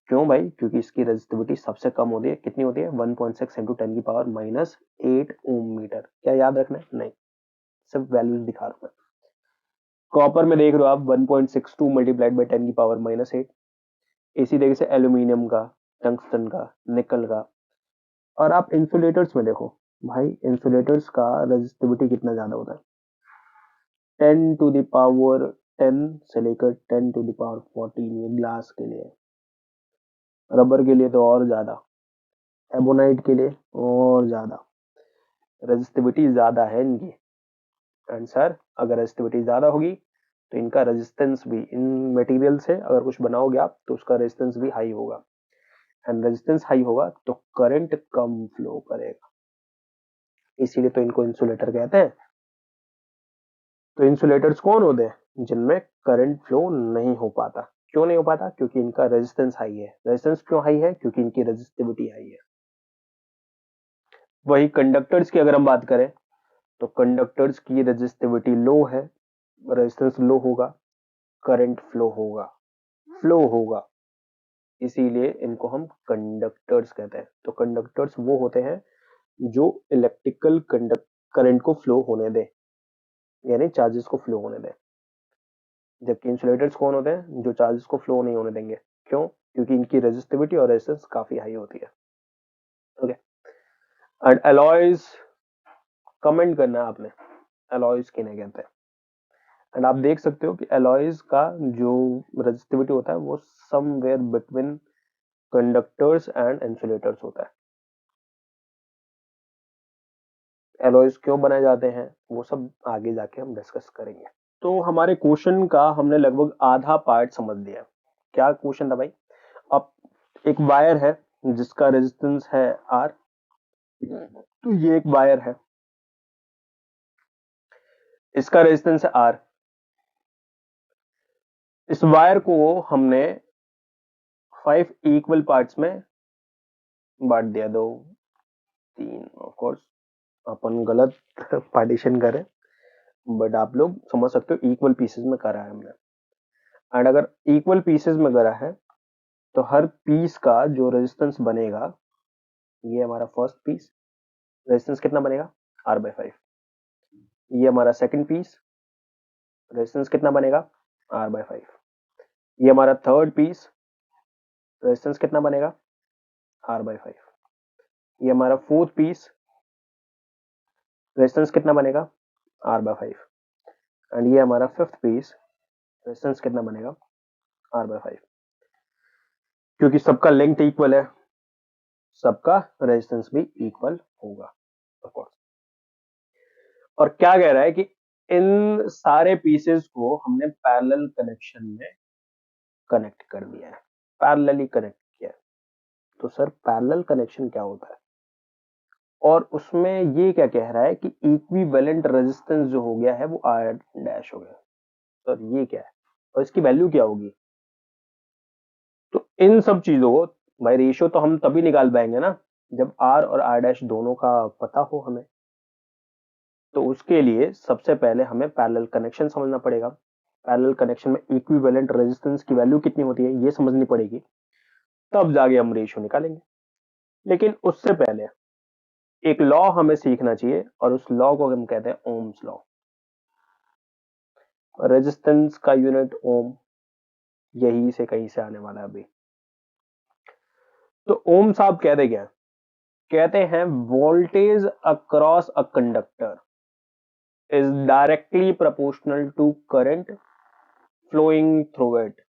क्यों भाई? क्योंकि इसकी रेजिस्टिविटी सबसे कम होती है। कितनी होती है? 1.6 इंटू 10 की पावर -8 ओम मीटर। क्या याद रखना है? नहीं, सिर्फ वैल्यूज दिखा रहा हूं मैं। कॉपर में देख रहे हो आप 1.62 मल्टीप्लाइड बाई 10 की पावर -8। इसी तरीके से एल्यूमिनियम का, टंगस्टन का, निकल का। और आप इंसुलेटर्स में देखो भाई, इंसुलेटर्स का रेजिस्टिविटी कितना ज्यादा होता है? 10 टू द पावर 10 से लेकर 10 टू द पावर 14। ये ग्लास के लिए, रबर के लिए तो और ज्यादा, एबोनाइट के लिए और ज्यादा रेजिस्टिविटी ज्यादा है इनकी। एंड सर अगर रेजिस्टिविटी ज्यादा होगी तो इनका रेजिस्टेंस भी, इन मटेरियल से अगर कुछ बनाओगे आप तो उसका रेजिस्टेंस भी हाई होगा एंड रेजिस्टेंस हाई होगा तो करंट कम फ्लो करेगा। इसीलिए तो इनको इंसुलेटर कहते हैं। तो इंसुलेटर्स कौन होते हैं? जिनमें करंट फ्लो नहीं हो पाता। क्यों नहीं हो पाता? क्योंकि इनका रेजिस्टेंस हाई है। रेजिस्टेंस क्यों हाई है? क्योंकि इनकी रेजिस्टिविटी हाई है। वही कंडक्टर्स की अगर हम बात करें तो कंडक्टर्स की रेजिस्टिविटी लो है, रेजिस्टेंस लो होगा, करंट फ्लो होगा। इसीलिए इनको हम कंडक्टर्स कहते हैं। तो कंडक्टर्स वो होते हैं जो इलेक्ट्रिकल करंट को फ्लो होने दें, यानी चार्जेस को फ्लो होने दें। जबकि इंसुलेटर्स कौन होते हैं? जो चार्जेस को फ्लो नहीं होने देंगे। क्यों? क्योंकि इनकी रेजिस्टिविटी और रेजिस्टेंस काफी हाई होती है। ओके, एंड एलॉयज, कमेंट करना है आपने, एलॉयज किन्हें कहते हैं। एंड आप देख सकते हो कि एलॉयज का जो रेजिस्टिविटी होता है वो somewhere between conductors and insulators होता है। एलॉयज क्यों बनाए जाते हैं वो सब आगे जाके हम डिस्कस करेंगे। तो हमारे क्वेश्चन का हमने लगभग आधा पार्ट समझ लिया। क्या क्वेश्चन था भाई? अब एक वायर है जिसका रेजिस्टेंस है आर। तो ये एक वायर है, इसका रेजिस्टेंस है आर। इस वायर को हमने 5 इक्वल पार्ट्स में बांट दिया। 2 3, ऑफ कोर्स अपन गलत पार्टीशन करें, बट आप लोग समझ सकते हो इक्वल पीसेस में करा है हमने। एंड अगर इक्वल पीसेस में करा है तो हर पीस का जो रेजिस्टेंस बनेगा, ये हमारा फर्स्ट पीस, रेजिस्टेंस कितना बनेगा? R/5। ये हमारा सेकंड पीस, रेजिस्टेंस कितना बनेगा? R/5। ये हमारा थर्ड पीस, रेजिस्टेंस कितना बनेगा? R/5। ये हमारा फोर्थ पीस, रेजिस्टेंस कितना बनेगा? R/5। एंड ये हमारा फिफ्थ पीस, रेजिस्टेंस कितना बनेगा? R/5। क्योंकि सबका लेंथ इक्वल है, सबका रेजिस्टेंस भी इक्वल होगा ऑफ कोर्स। और क्या कह रहा है कि इन सारे पीसेस को हमने पैरेलल कनेक्शन में कनेक्ट कर दिया है, पैरेलली कनेक्ट किया है। तो सर पैरेलल कनेक्शन क्या होता है? और उसमें ये क्या कह रहा है कि इक्विवेलेंट रेजिस्टेंस जो हो गया है वो R डैश हो गया। सर ये क्या है और इसकी वैल्यू क्या होगी? तो इन सब चीजों को भाई रेशियो तो हम तभी निकाल पाएंगे ना जब R और R डैश दोनों का पता हो हमें। तो उसके लिए सबसे पहले हमें पैरेलल कनेक्शन समझना पड़ेगा। पैरेलल कनेक्शन में इक्विवेलेंट रेजिस्टेंस की वैल्यू कितनी होती है ये समझनी पड़ेगी, तब जाके हम रेशियो निकालेंगे। लेकिन उससे पहले एक लॉ हमें सीखना चाहिए और उस लॉ को हम कहते हैं ओम्स लॉ। रेजिस्टेंस का यूनिट ओम, यही से कहीं से आने वाला है अभी। तो ओम साहब कहते क्या? कहते हैं voltage across a conductor is directly proportional to current flowing through it.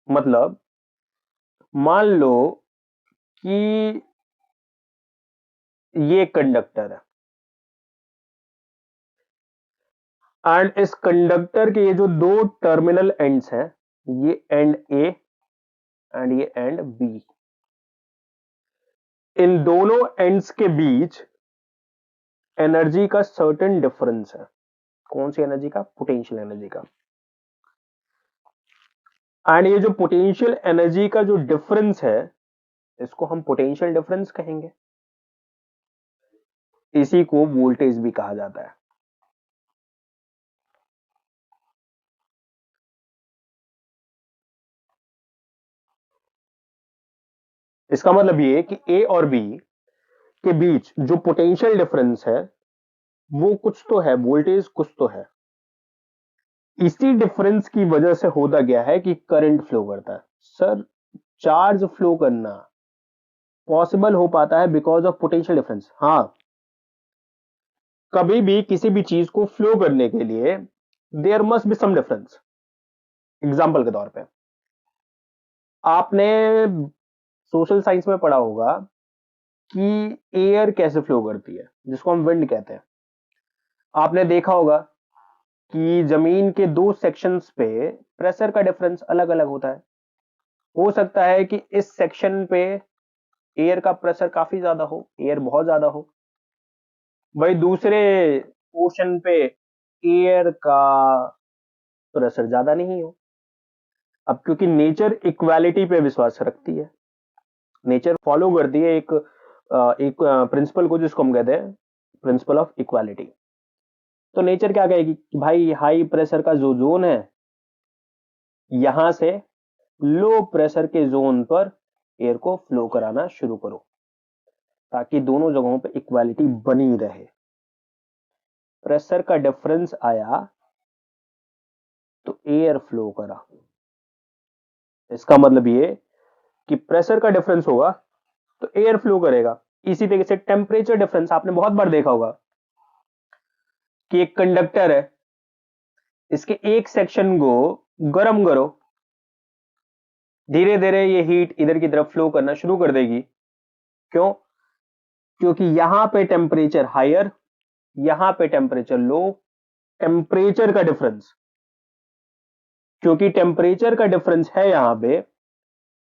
मतलब मान लो कि ये कंडक्टर है एंड इस कंडक्टर के ये जो दो टर्मिनल एंड्स हैं, ये एंड ए एंड ये एंड बी, इन दोनों एंड्स के बीच एनर्जी का सर्टेन डिफरेंस है। कौन सी एनर्जी का? पोटेंशियल एनर्जी का। एंड ये जो पोटेंशियल एनर्जी का जो डिफरेंस है, इसको हम पोटेंशियल डिफरेंस कहेंगे। इसी को वोल्टेज भी कहा जाता है। इसका मतलब ये कि ए और बी के बीच जो पोटेंशियल डिफरेंस है वो कुछ तो है, वोल्टेज कुछ तो है। इसी डिफरेंस की वजह से होता गया है कि करंट फ्लो करता है। सर, चार्ज फ्लो करना पॉसिबल हो पाता है बिकॉज ऑफ पोटेंशियल डिफरेंस। हाँ, कभी भी किसी भी चीज को फ्लो करने के लिए there must be some difference. Example के तौर पे आपने सोशल साइंस में पढ़ा होगा कि एयर कैसे फ्लो करती है, जिसको हम विंड कहते हैं। आपने देखा होगा कि जमीन के दो सेक्शंस पे प्रेशर का डिफरेंस अलग अलग होता है। हो सकता है कि इस सेक्शन पे एयर का प्रेशर काफी ज्यादा हो, एयर बहुत ज्यादा हो, वही दूसरे पोर्शन पे एयर का प्रेशर ज्यादा नहीं हो। अब क्योंकि नेचर इक्वालिटी पे विश्वास रखती है, नेचर फॉलो करती है एक प्रिंसिपल को, जिसको हम कहते हैं प्रिंसिपल ऑफ इक्वालिटी। तो नेचर क्या कहेगी कि भाई हाई प्रेशर का जो जोन है, यहां से लो प्रेशर के जोन पर एयर को फ्लो कराना शुरू करो, ताकि दोनों जगहों पे इक्वालिटी बनी रहे। प्रेशर का डिफरेंस आया तो एयर फ्लो करा। इसका मतलब ये कि प्रेशर का डिफरेंस होगा तो एयर फ्लो करेगा। इसी तरीके से टेम्परेचर डिफरेंस आपने बहुत बार देखा होगा कि एक कंडक्टर है, इसके एक सेक्शन को गर्म करो, धीरे धीरे ये हीट इधर की तरफ फ्लो करना शुरू कर देगी। क्यों? क्योंकि यहां पे टेम्परेचर हायर, यहां पे टेम्परेचर लो। टेम्परेचर का डिफरेंस, क्योंकि टेम्परेचर का डिफरेंस है यहां पे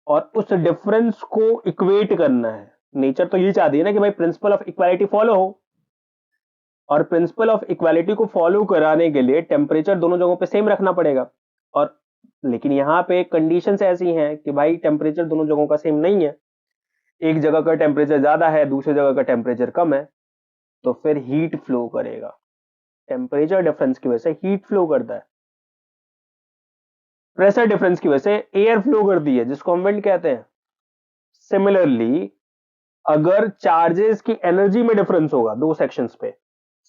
और उस डिफरेंस को इक्वेट करना है। नेचर तो ये चाहती है ना कि भाई प्रिंसिपल ऑफ इक्वालिटी फॉलो हो, और प्रिंसिपल ऑफ इक्वालिटी को फॉलो कराने के लिए टेम्परेचर दोनों जगहों पे सेम रखना पड़ेगा। और लेकिन यहां पे कंडीशंस ऐसी हैं कि भाई टेम्परेचर दोनों जगहों का सेम नहीं है, एक जगह का टेम्परेचर ज्यादा है, दूसरी जगह का टेम्परेचर कम है, तो फिर हीट फ्लो करेगा। टेम्परेचर डिफरेंस की वजह से हीट फ्लो करता है, प्रेशर डिफरेंस की वजह से एयर फ्लो करती है, जिसको हम विंड कहते हैं। सिमिलरली, अगर चार्जेस की एनर्जी में डिफरेंस होगा दो सेक्शंस पे,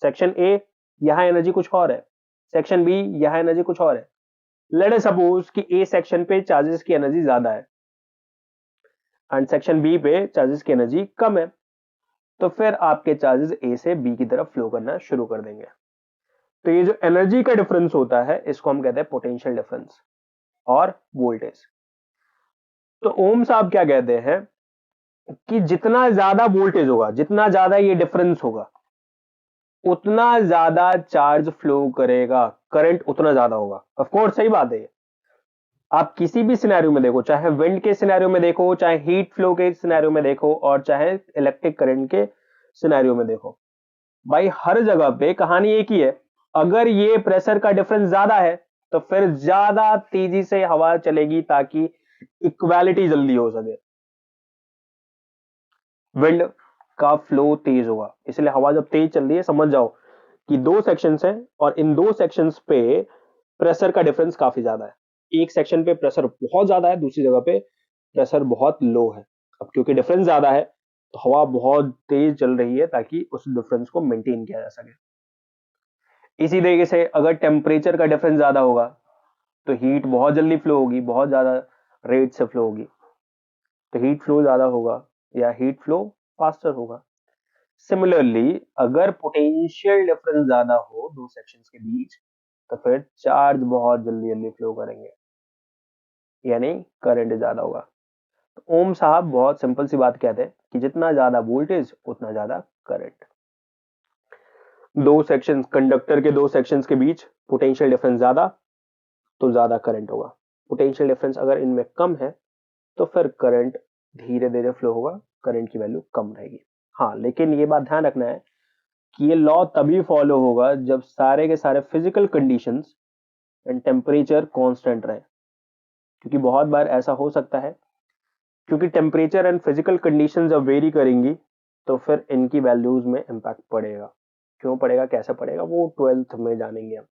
सेक्शन ए यहां एनर्जी कुछ और है, सेक्शन बी यहां एनर्जी कुछ और है। लेट अस सपोज कि ए सेक्शन पे चार्जेस की एनर्जी ज्यादा है एंड सेक्शन बी पे चार्जेस की एनर्जी कम है, तो फिर आपके चार्जेस ए से बी की तरफ फ्लो करना शुरू कर देंगे। तो ये जो एनर्जी का डिफरेंस होता है, इसको हम कहते हैं पोटेंशियल डिफरेंस और वोल्टेज। तो ओम साहब क्या कहते हैं कि जितना ज्यादा वोल्टेज होगा, जितना ज्यादा ये डिफरेंस होगा, उतना ज्यादा चार्ज फ्लो करेगा, करंट उतना ज्यादा होगा। ऑफ कोर्स सही बात है ये। आप किसी भी सिनेरियो में देखो, चाहे विंड के सिनेरियो में देखो, चाहे हीट फ्लो के सिनेरियो में देखो, और चाहे इलेक्ट्रिक करंट के सिनेरियो में देखो, भाई हर जगह पे कहानी एक ही है। अगर ये प्रेशर का डिफरेंस ज्यादा है तो फिर ज्यादा तेजी से हवा चलेगी, ताकि इक्वालिटी जल्दी हो सके। विंड का फ्लो तेज होगा, इसलिए हवा जब तेज चल रही है, समझ जाओ कि दो सेक्शंस हैं और इन दो सेक्शंस पे प्रेशर का डिफरेंस काफी ज्यादा है। एक सेक्शन पे प्रेशर बहुत ज्यादा है, दूसरी जगह पे प्रेशर बहुत लो है। अब क्योंकि डिफरेंस ज्यादा है तो हवा बहुत तेज चल रही है, ताकि उस डिफरेंस को मेंटेन किया जा सके। इसी तरीके से अगर टेम्परेचर का डिफरेंस ज्यादा होगा तो हीट बहुत जल्दी फ्लो होगी, बहुत ज्यादा रेट से फ्लो होगी। तो हीट फ्लो ज्यादा होगा या हीट फ्लो फास्टर होगा। सिमिलरली, अगर पोटेंशियल डिफरेंस ज्यादा हो दो सेक्शंस के बीच, तो फिर चार्ज बहुत जल्दी जल्दी फ्लो करेंगे, यानी करंट ज्यादा होगा। तो ओम साहब बहुत सिंपल सी बात कहते हैं कि जितना ज्यादा वोल्टेज उतना ज्यादा करंट। दो सेक्शन कंडक्टर के दो सेक्शंस के बीच पोटेंशियल डिफरेंस ज्यादा, तो ज्यादा करंट होगा। पोटेंशियल डिफरेंस अगर इनमें कम है तो फिर करंट धीरे धीरे फ्लो होगा, करंट की वैल्यू कम रहेगी। हाँ, लेकिन ये बात ध्यान रखना है कि ये लॉ तभी फॉलो होगा जब सारे के सारे physical conditions and temperature constant रहे, क्योंकि बहुत बार ऐसा हो सकता है क्योंकि टेम्परेचर एंड फिजिकल कंडीशंस जब वेरी करेंगी तो फिर इनकी वैल्यूज में इम्पैक्ट पड़ेगा। क्यों पड़ेगा, कैसे पड़ेगा, वो 12th में जानेंगे हम।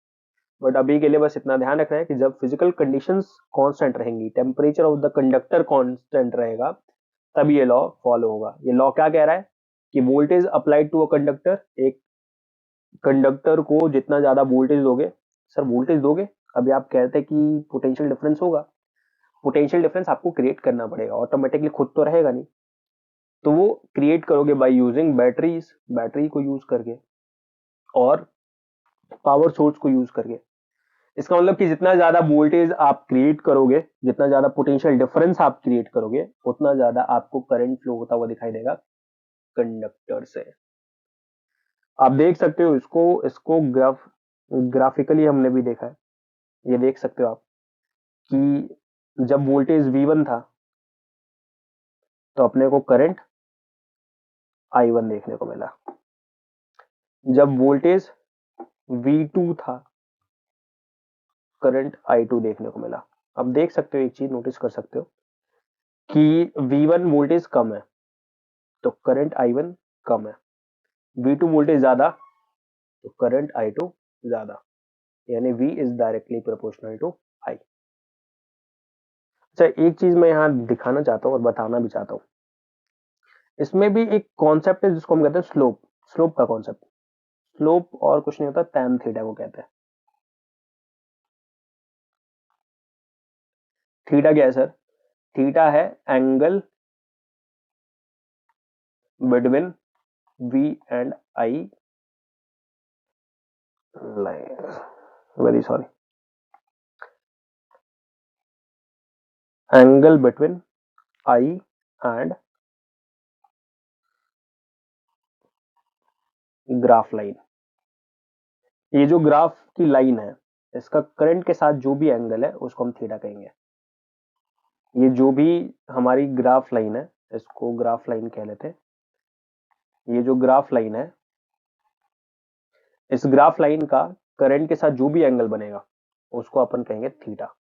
बट अभी के लिए बस इतना ध्यान रखना है कि जब फिजिकल कंडीशंस कांस्टेंट रहेंगी, temperature of the conductor constant रहेगा, तब ये लॉ फॉलो होगा। ये लॉ क्या कह रहा है कि voltage applied to a conductor, एक कंडक्टर को जितना ज्यादा वोल्टेज दोगे, सर वोल्टेज दोगे, अभी आप कहते हैं कि पोटेंशियल डिफरेंस होगा, पोटेंशियल डिफरेंस आपको क्रिएट करना पड़ेगा, ऑटोमेटिकली खुद तो रहेगा नहीं, तो वो क्रिएट करोगे बाय यूजिंग बैटरीज, बैटरी को यूज करके और पावर सोर्स को यूज करके। इसका मतलब कि जितना ज्यादा वोल्टेज आप क्रिएट करोगे, जितना ज्यादा पोटेंशियल डिफरेंस आप क्रिएट करोगे, उतना ज्यादा आपको करंट फ्लो होता हुआ दिखाई देगा कंडक्टर से। आप देख सकते हो इसको इसको ग्राफिकली हमने भी देखा है। ये देख सकते हो आप कि जब वोल्टेज V1 था तो अपने को करंट I1 देखने को मिला, जब वोल्टेज V2 था करंट I2 देखने को मिला। अब देख सकते हो, एक चीज नोटिस कर सकते हो कि V1 वोल्टेज कम है तो करंट I1 कम है, V2 वोल्टेज ज्यादा तो करंट I2 ज्यादा, यानी V is directly proportional to I। अच्छा, एक चीज मैं यहाँ दिखाना चाहता हूँ और बताना भी चाहता हूँ, इसमें भी एक कॉन्सेप्ट है जिसको हम कहते हैं स्लोप। स्लोप का कॉन्सेप्ट, स्लोप और कुछ नहीं होता, टैन थीटा को कहते हैं। थीटा क्या है सर, थीटा है angle between V and I line, very sorry, angle between I and graph line. ये जो ग्राफ की लाइन है, इसका करंट के साथ जो भी एंगल है उसको हम थीटा कहेंगे। ये जो भी हमारी ग्राफ लाइन है, इसको ग्राफ लाइन कह लेते हैं। ये जो ग्राफ लाइन है, इस ग्राफ लाइन का करंट के साथ जो भी एंगल बनेगा उसको अपन कहेंगे थीटा।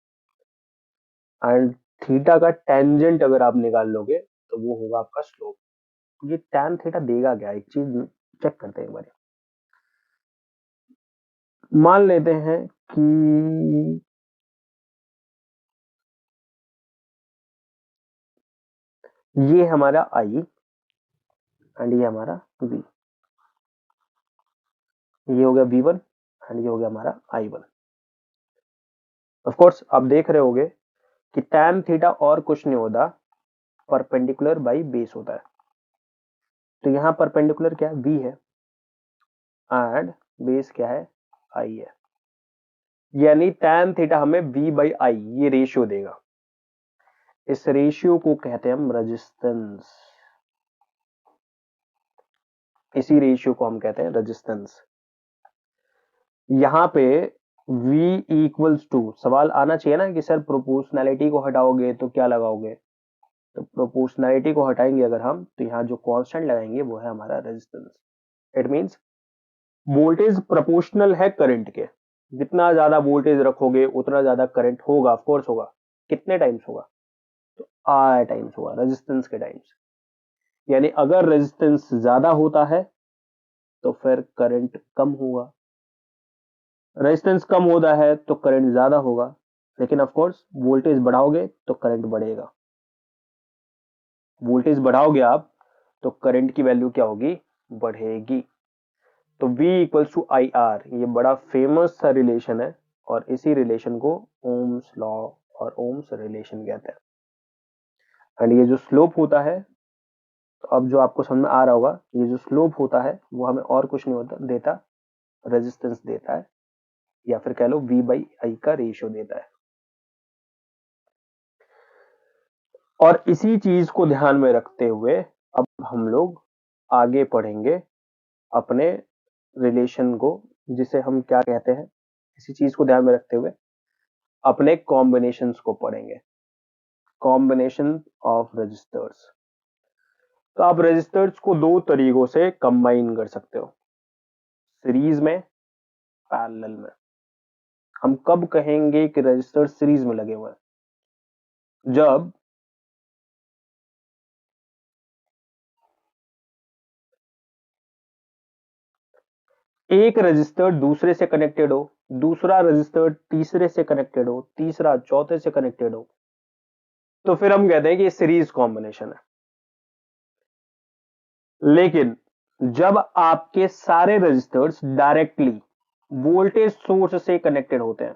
एंड थीटा का टेंजेंट अगर आप निकाल लोगे तो वो होगा आपका स्लोप। ये टैन थीटा देगा क्या, एक चीज चेक करते हैं एक बार। मान लेते हैं कि ये हमारा I एंड ये हमारा V, ये हो गया V1 एंड ये हो गया हमारा I1। ऑफ कोर्स आप देख रहे होगे कि tan थीटा और कुछ नहीं होता, परपेंडिकुलर बाई बेस होता है। तो यहां परपेंडिकुलर क्या है, V है, एंड बेस क्या है, I है, यानी tan थीटा हमें V बाई I ये रेशियो देगा। इस रेशियो को कहते हैं हम रेजिस्टेंस, इसी रेशियो को हम कहते हैं रेजिस्टेंस। यहां पे V इक्वल्स टू, सवाल आना चाहिए ना कि सर प्रोपोर्शनैलिटी को हटाओगे तो क्या लगाओगे, तो प्रोपोर्शनैलिटी को हटाएंगे अगर हम तो यहाँ जो कांस्टेंट लगाएंगे वो है हमारा resistance. It means voltage proportional है करंट के, जितना ज्यादा वोल्टेज रखोगे उतना ज्यादा करंट होगा, ऑफ कोर्स होगा। कितने टाइम्स होगा, तो R टाइम्स होगा, रेजिस्टेंस के टाइम्स। यानी अगर रेजिस्टेंस ज्यादा होता है तो फिर करंट कम होगा, रेजिस्टेंस कम होता है तो करंट ज्यादा होगा, लेकिन ऑफ कोर्स वोल्टेज बढ़ाओगे तो करंट बढ़ेगा। वोल्टेज बढ़ाओगे आप तो करंट की वैल्यू क्या होगी, बढ़ेगी। तो V equals to I R, ये बड़ा फेमस सा रिलेशन है और इसी रिलेशन को ओम्स लॉ और ओम्स रिलेशन कहते हैं। एंड ये जो स्लोप होता है, तो अब जो आपको समझ में आ रहा होगा, ये जो स्लोप होता है वो हमें और कुछ नहीं होता देता, रेजिस्टेंस देता है। या फिर कह लो V बाई आई का रेशियो देता है। और इसी चीज को ध्यान में रखते हुए अब हम लोग आगे पढ़ेंगे अपने रिलेशन को, जिसे हम क्या कहते हैं, इसी चीज को ध्यान में रखते हुए अपने कॉम्बिनेशंस को पढ़ेंगे, कॉम्बिनेशन ऑफ रजिस्टर्स। तो आप रजिस्टर्स को दो तरीकों से कंबाइन कर सकते हो, सीरीज में, पैरेलल में। हम कब कहेंगे कि रजिस्टर सीरीज में लगे हुए हैं? जब एक रजिस्टर दूसरे से कनेक्टेड हो, दूसरा रजिस्टर तीसरे से कनेक्टेड हो, तीसरा चौथे से कनेक्टेड हो, तो फिर हम कहते हैं कि ये सीरीज कॉम्बिनेशन है। लेकिन जब आपके सारे रजिस्टर्स डायरेक्टली वोल्टेज सोर्स से कनेक्टेड होते हैं,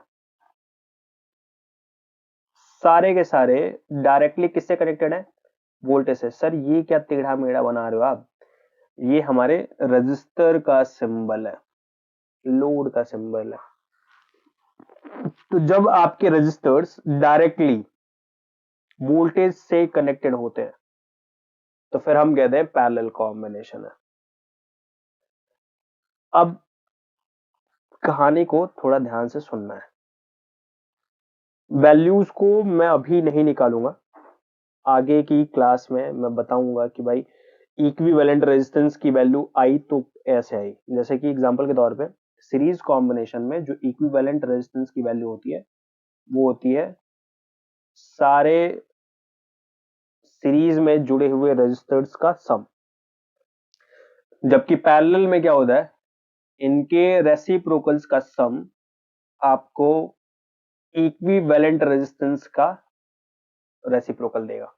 सारे के सारे डायरेक्टली किससे कनेक्टेड है? वोल्टेज से। सर ये क्या टेढ़ा मेढ़ा बना रहे हो आप? ये हमारे रजिस्टर का सिंबल है, लोड का सिंबल है। तो जब आपके रजिस्टर्स डायरेक्टली वोल्टेज से कनेक्टेड होते हैं तो फिर हम कहते हैं पैरेलल कॉम्बिनेशन है। अब कहानी को थोड़ा ध्यान से सुनना है। वैल्यूज को मैं अभी नहीं निकालूंगा, आगे की क्लास में मैं बताऊंगा कि भाई इक्विवेलेंट रेजिस्टेंस की वैल्यू आई तो ऐसे आई। जैसे कि एग्जांपल के तौर पे सीरीज कॉम्बिनेशन में जो इक्विवेलेंट रेजिस्टेंस की वैल्यू होती है वो होती है सारे सीरीज में जुड़े हुए रजिस्टर्स का सम। जबकि पैरेलल में क्या होता है, इनके रेसिप्रोकल्स का सम आपको इक्विवेलेंट रेजिस्टेंस का रेसिप्रोकल देगा।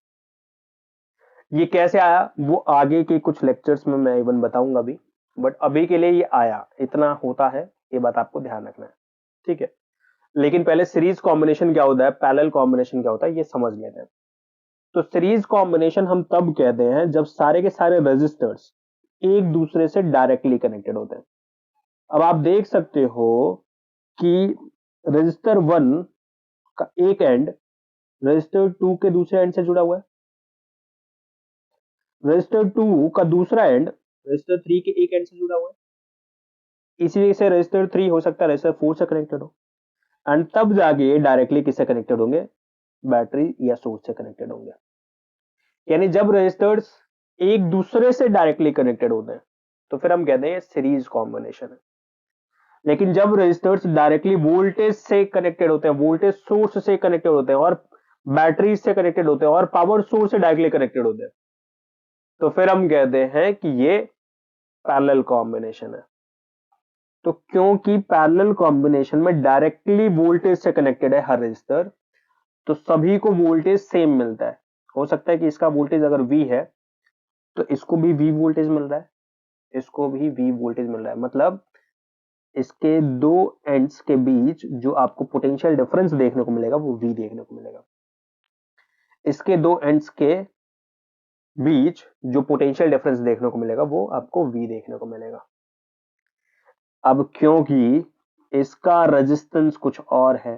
ये कैसे आया वो आगे के कुछ लेक्चर्स में मैं इवन बताऊंगा भी, बट अभी के लिए ये आया, इतना होता है, ये बात आपको ध्यान रखना है, ठीक है। लेकिन पहले सीरीज कॉम्बिनेशन क्या होता है, पैरेलल कॉम्बिनेशन क्या होता है, ये समझ लेते हैं। तो सीरीज कॉम्बिनेशन हम तब कहते हैं जब सारे के सारे रजिस्टर्स एक दूसरे से डायरेक्टली कनेक्टेड होते हैं। अब आप देख सकते हो कि रजिस्टर 1 का एक एंड रजिस्टर 2 के दूसरे एंड से जुड़ा हुआ है, रजिस्टर 2 का दूसरा एंड रजिस्टर 3 के एक एंड से जुड़ा हुआ है। इसी से रजिस्टर 3 हो सकता है रजिस्टर 4 से कनेक्टेड हो, एंड तब जाके डायरेक्टली किससे कनेक्टेड होंगे, बैटरी या सोर्स से कनेक्टेड होंगे। यानी जब रजिस्टर्स एक दूसरे से डायरेक्टली कनेक्टेड होते हैं तो फिर हम कहते हैं सीरीज कॉम्बिनेशन है। लेकिन जब रजिस्टर्स डायरेक्टली वोल्टेज से कनेक्टेड होते हैं, वोल्टेज सोर्स से कनेक्टेड होते हैं और बैटरी से कनेक्टेड होते हैं और पावर सोर्स से डायरेक्टली कनेक्टेड होते हैं, तो फिर हम कहते हैं कि ये पैरेलल कॉम्बिनेशन है। तो क्योंकि पैरेलल कॉम्बिनेशन में डायरेक्टली वोल्टेज से कनेक्टेड है हर रजिस्टर, तो सभी को वोल्टेज सेम मिलता है। हो सकता है कि इसका वोल्टेज अगर V है तो इसको भी V वोल्टेज मिल रहा है, इसको भी V वोल्टेज मिल रहा है। मतलब इसके दो एंड्स के बीच जो आपको पोटेंशियल डिफरेंस देखने को मिलेगा वो V देखने को मिलेगा। इसके दो एंड्स के बीच जो पोटेंशियल डिफरेंस देखने को मिलेगा वो आपको V देखने को मिलेगा। अब क्योंकि इसका रेजिस्टेंस कुछ और है,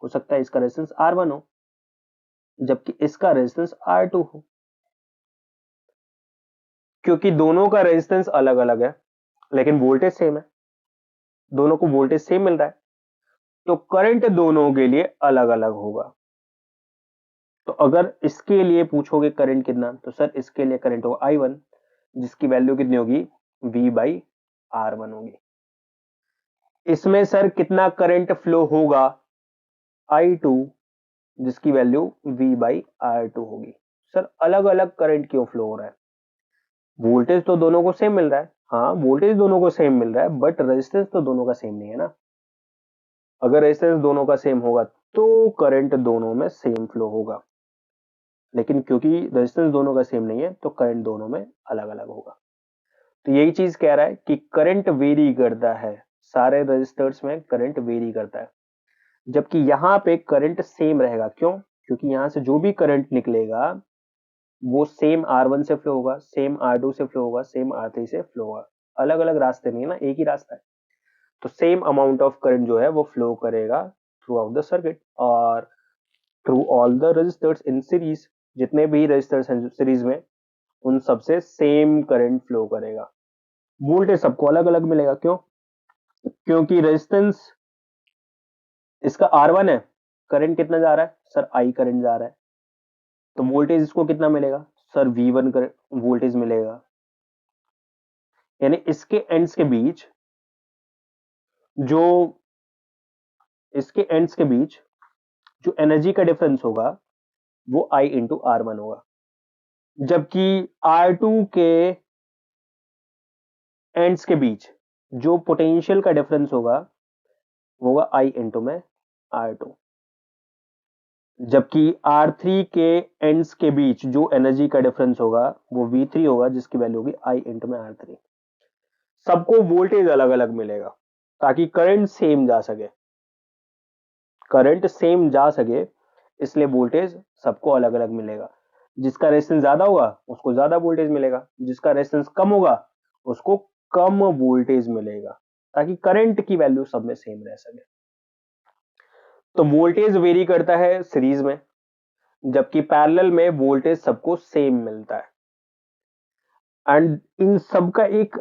हो सकता है इसका रेजिस्टेंस R1 हो जबकि इसका रेजिस्टेंस R2 हो, क्योंकि दोनों का रेजिस्टेंस अलग अलग है लेकिन वोल्टेज सेम है, दोनों को वोल्टेज सेम मिल रहा है, तो करंट दोनों के लिए अलग अलग होगा। तो अगर इसके लिए पूछोगे करंट कितना, तो सर इसके लिए करंट होगा I1 जिसकी वैल्यू कितनी होगी, V बाई R1 होगी। इसमें सर कितना करंट फ्लो होगा, I2 जिसकी वैल्यू V बाई R2 होगी। सर अलग अलग करंट क्यों फ्लो हो रहा है, वोल्टेज तो दोनों को सेम मिल रहा है। हाँ वोल्टेज दोनों को सेम मिल रहा है बट रेजिस्टेंस तो दोनों का सेम नहीं है ना। अगर रेजिस्टेंस दोनों का सेम होगा तो करंट दोनों में सेम फ्लो होगा, लेकिन क्योंकि रेजिस्टेंस दोनों का सेम नहीं है तो करंट दोनों में अलग अलग होगा। तो यही चीज कह रहा है कि करंट वेरी करता है, सारे रजिस्टर्स में करंट वेरी करता है, जबकि यहां पे करंट सेम रहेगा। क्यों? क्योंकि यहां से जो भी करंट निकलेगा वो सेम R1 से फ्लो होगा, सेम R2 से फ्लो होगा, सेम R3 से फ्लो होगा। अलग अलग रास्ते नहीं है ना, एक ही रास्ता है। तो सेम अमाउंट ऑफ करंट जो है वो फ्लो करेगा थ्रू आउट द सर्किट और through all the resistors in series. जितने भी रजिस्टर्स हैं सीरीज में उन सबसे सेम करंट फ्लो करेगा। वोल्टेज सबको अलग अलग मिलेगा। क्यों? क्योंकि रेजिस्टेंस इसका R1 है, करंट कितना जा रहा है सर? I करंट जा रहा है, तो वोल्टेज इसको कितना मिलेगा सर? V1 वोल्टेज मिलेगा। यानी इसके एंड्स के बीच जो इसके एंड्स के बीच जो एनर्जी का डिफरेंस होगा वो I इंटू R1 होगा, जबकि R2 के एंड्स के बीच जो पोटेंशियल का डिफरेंस होगा वो होगा I इंटू में R2, जबकि R3 के एंड्स के बीच जो एनर्जी का डिफरेंस होगा वो V3 होगा, जिसकी वैल्यू होगी I इंटू में R3। सबको वोल्टेज अलग अलग मिलेगा ताकि करंट सेम जा सके, करंट सेम जा सके इसलिए वोल्टेज सबको अलग अलग मिलेगा। जिसका रेजिस्टेंस ज्यादा होगा उसको ज्यादा वोल्टेज मिलेगा, जिसका रेजिस्टेंस कम होगा उसको कम वोल्टेज मिलेगा, ताकि करंट की वैल्यू सब में सेम रह सके। तो वोल्टेज वेरी करता है सीरीज में, जबकि पैरेलल में वोल्टेज सबको सेम मिलता है। एंड इन सब का एक,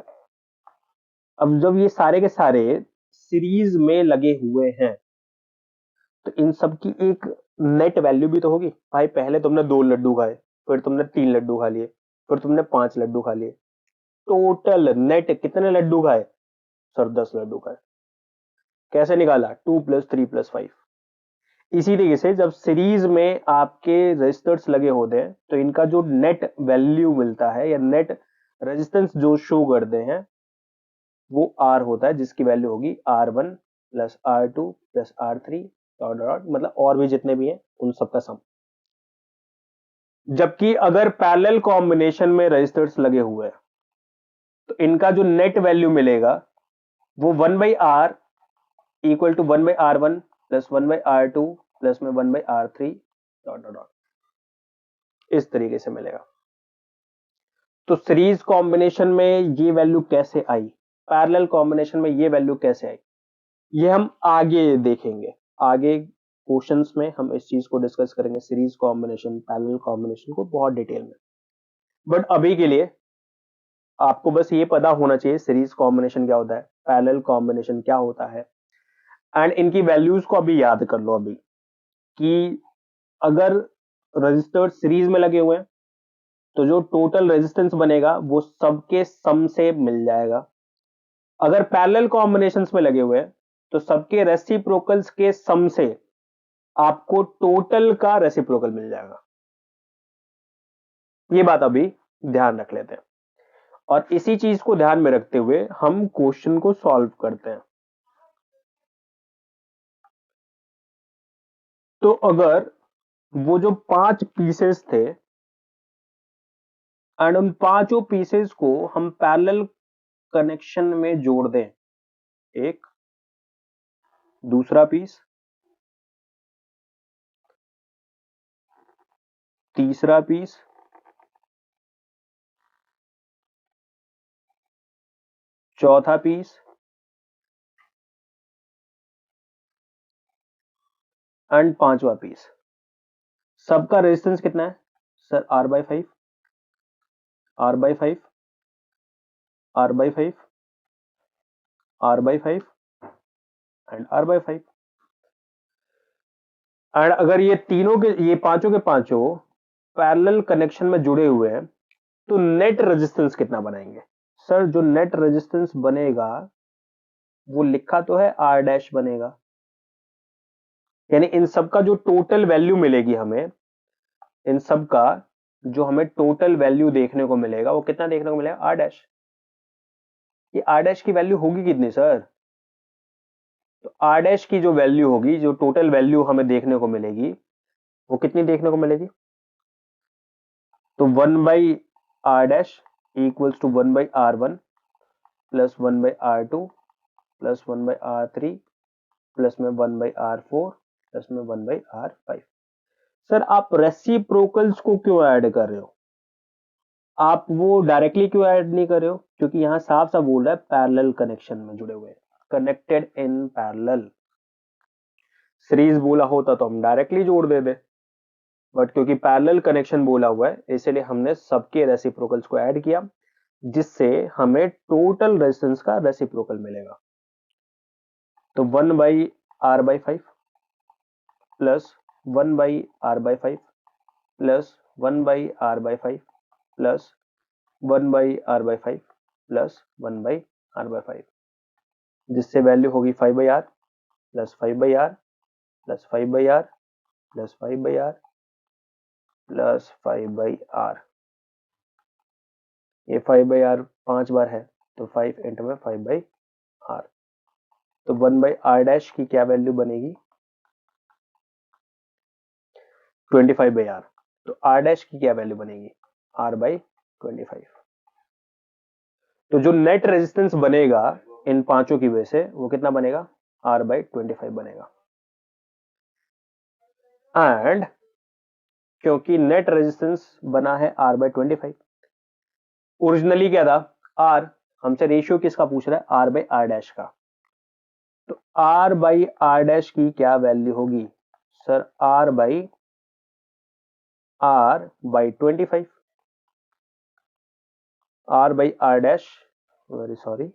अब जब ये सारे के सारे सीरीज में लगे हुए हैं तो इन सब की एक नेट वैल्यू भी तो होगी। भाई पहले तुमने 2 लड्डू खाए, फिर तुमने 3 लड्डू खा लिए, फिर तुमने 5 लड्डू खा लिए, टोटल नेट कितने लड्डू खाए सर? 10 लड्डू खाए। कैसे निकाला? 2 + 3 + 5। इसी तरीके से जब सीरीज में आपके रेजिस्टर्स लगे होते हैं तो इनका जो नेट वैल्यू मिलता है या नेट रेजिस्टेंस जो शो करते हैं वो R होता है, जिसकी वैल्यू होगी R1 + R2 + R3 dot dot, मतलब और भी जितने भी हैं उन सबका सम। जबकि अगर पैरेलल कॉम्बिनेशन में रेजिस्टर्स लगे हुए हैं तो इनका जो नेट वैल्यू मिलेगा वो 1/R equal to 1/R1 plus 1/R2 plus में 1/R3 डॉट डॉट डॉट, इस तरीके से मिलेगा। तो सीरीज कॉम्बिनेशन में ये वैल्यू कैसे आई, पैरेलल कॉम्बिनेशन में ये वैल्यू कैसे आई, ये हम आगे देखेंगे। आगे क्वेश्चंस में हम इस चीज को डिस्कस करेंगे, सीरीज कॉम्बिनेशन पैरेलल कॉम्बिनेशन को बहुत डिटेल में। बट अभी के लिए आपको बस ये पता होना चाहिए सीरीज कॉम्बिनेशन क्या होता है, पैरेलल कॉम्बिनेशन क्या होता है, एंड इनकी वैल्यूज को अभी याद कर लो अभी, कि अगर रजिस्टर सीरीज में लगे हुए हैं तो जो टोटल रेजिस्टेंस बनेगा वो सबके सम से मिल जाएगा। अगर पैरेलल कॉम्बिनेशंस में लगे हुए हैं तो सबके रेसिप्रोकल्स के सम से आपको टोटल का रेसिप्रोकल मिल जाएगा। ये बात अभी ध्यान रख लेते हैं और इसी चीज को ध्यान में रखते हुए हम क्वेश्चन को सॉल्व करते हैं। तो अगर वो जो 5 पीसेस थे एंड उन पांचों पीसेस को हम पैरेलल कनेक्शन में जोड़ दें, एक दूसरा पीस, तीसरा पीस, चौथा पीस एंड पांचवा पीस, सबका रेजिस्टेंस कितना है sir? R/5, R/5, R/5, R/5 and R/5। And अगर ये तीनों के, ये पांचों के पांचों पैरेलल कनेक्शन में जुड़े हुए हैं तो नेट रेजिस्टेंस कितना बनाएंगे सर? जो नेट रेजिस्टेंस बनेगा वो लिखा तो है R' बनेगा, यानी इन सब का जो टोटल वैल्यू मिलेगी हमें, इन सब का जो हमें टोटल वैल्यू देखने को मिलेगा वो कितना देखने को मिलेगा? R'। ये R' की वैल्यू होगी कितनी सर? तो R' की जो वैल्यू होगी, जो टोटल वैल्यू हमें देखने को मिलेगी वो कितनी देखने को मिलेगी? तो 1/R' equals to 1/R1 plus 1/R2 plus 1/R3 plus में 1/R4 प्लस में 1/R5। सर आप रेसिप्रोकल्स को क्यों ऐड कर रहे हो? आप वो डायरेक्टली क्यों ऐड नहीं कर रहे हो? क्योंकि यहां साफ साफ बोल रहा है पैरेलल कनेक्शन में जुड़े हुए हैं। Connected in parallel. सीरीज बोला होता तो हम डायरेक्टली जोड़ देते, बट क्योंकि पैरेलल कनेक्शन बोला हुआ है इसलिए हमने सबके रेसिप्रोकल्स को ऐड किया, जिससे हमें टोटल रेजिस्टेंस का रेसिप्रोकल मिलेगा। तो 1/r/5 plus 1/r/5 plus 1/r/5 plus 1/r/5 plus 1/r/5, जिससे वैल्यू होगी 5/r plus 5/r plus 5/r plus 5/r plus 5/r। ये 5/r 5 बार है तो 5 इंटू में 5/r। तो 1/r' की क्या वैल्यू बनेगी? 25/r। तो r' की क्या वैल्यू बनेगी? r/25। तो जो नेट रेजिस्टेंस बनेगा इन पांचों की वजह से वो कितना बनेगा? r/25 बनेगा। एंड क्योंकि नेट रेजिस्टेंस बना है r/25, ओरिजिनली क्या था? r, हमसे रेशियो किसका पूछ रहा है? r/r' का। तो r/r' की क्या वैल्यू होगी? Sir r/25, r/r', very sorry,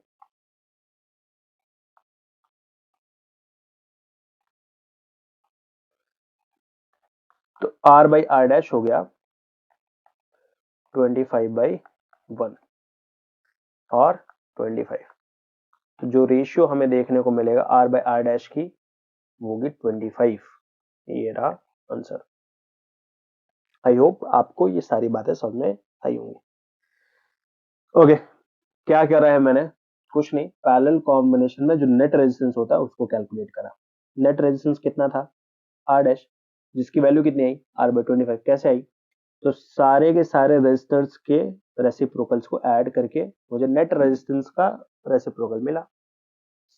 तो r/r' हो गया 25/1 और 25। तो जो रेशियो हमें देखने को मिलेगा r/r' की वो होगी 25। ये रहा आंसर। आई होप आपको ये सारी बातें समझ में आई होंगी। ओके, क्या करा है मैंने? कुछ नहीं, पैरेलल कॉम्बिनेशन में जो नेट रेजिस्टेंस होता है उसको कैलकुलेट करा। नेट रेजिस्टेंस कितना था? r', जिसकी वैल्यू कितनी आई? r/25। कैसे आई? तो सारे के सारे रेजिस्टर्स के रेसिप्रोकल्स को ऐड करके मुझे नेट रेजिस्टेंस का रेसिप्रोकल मिला।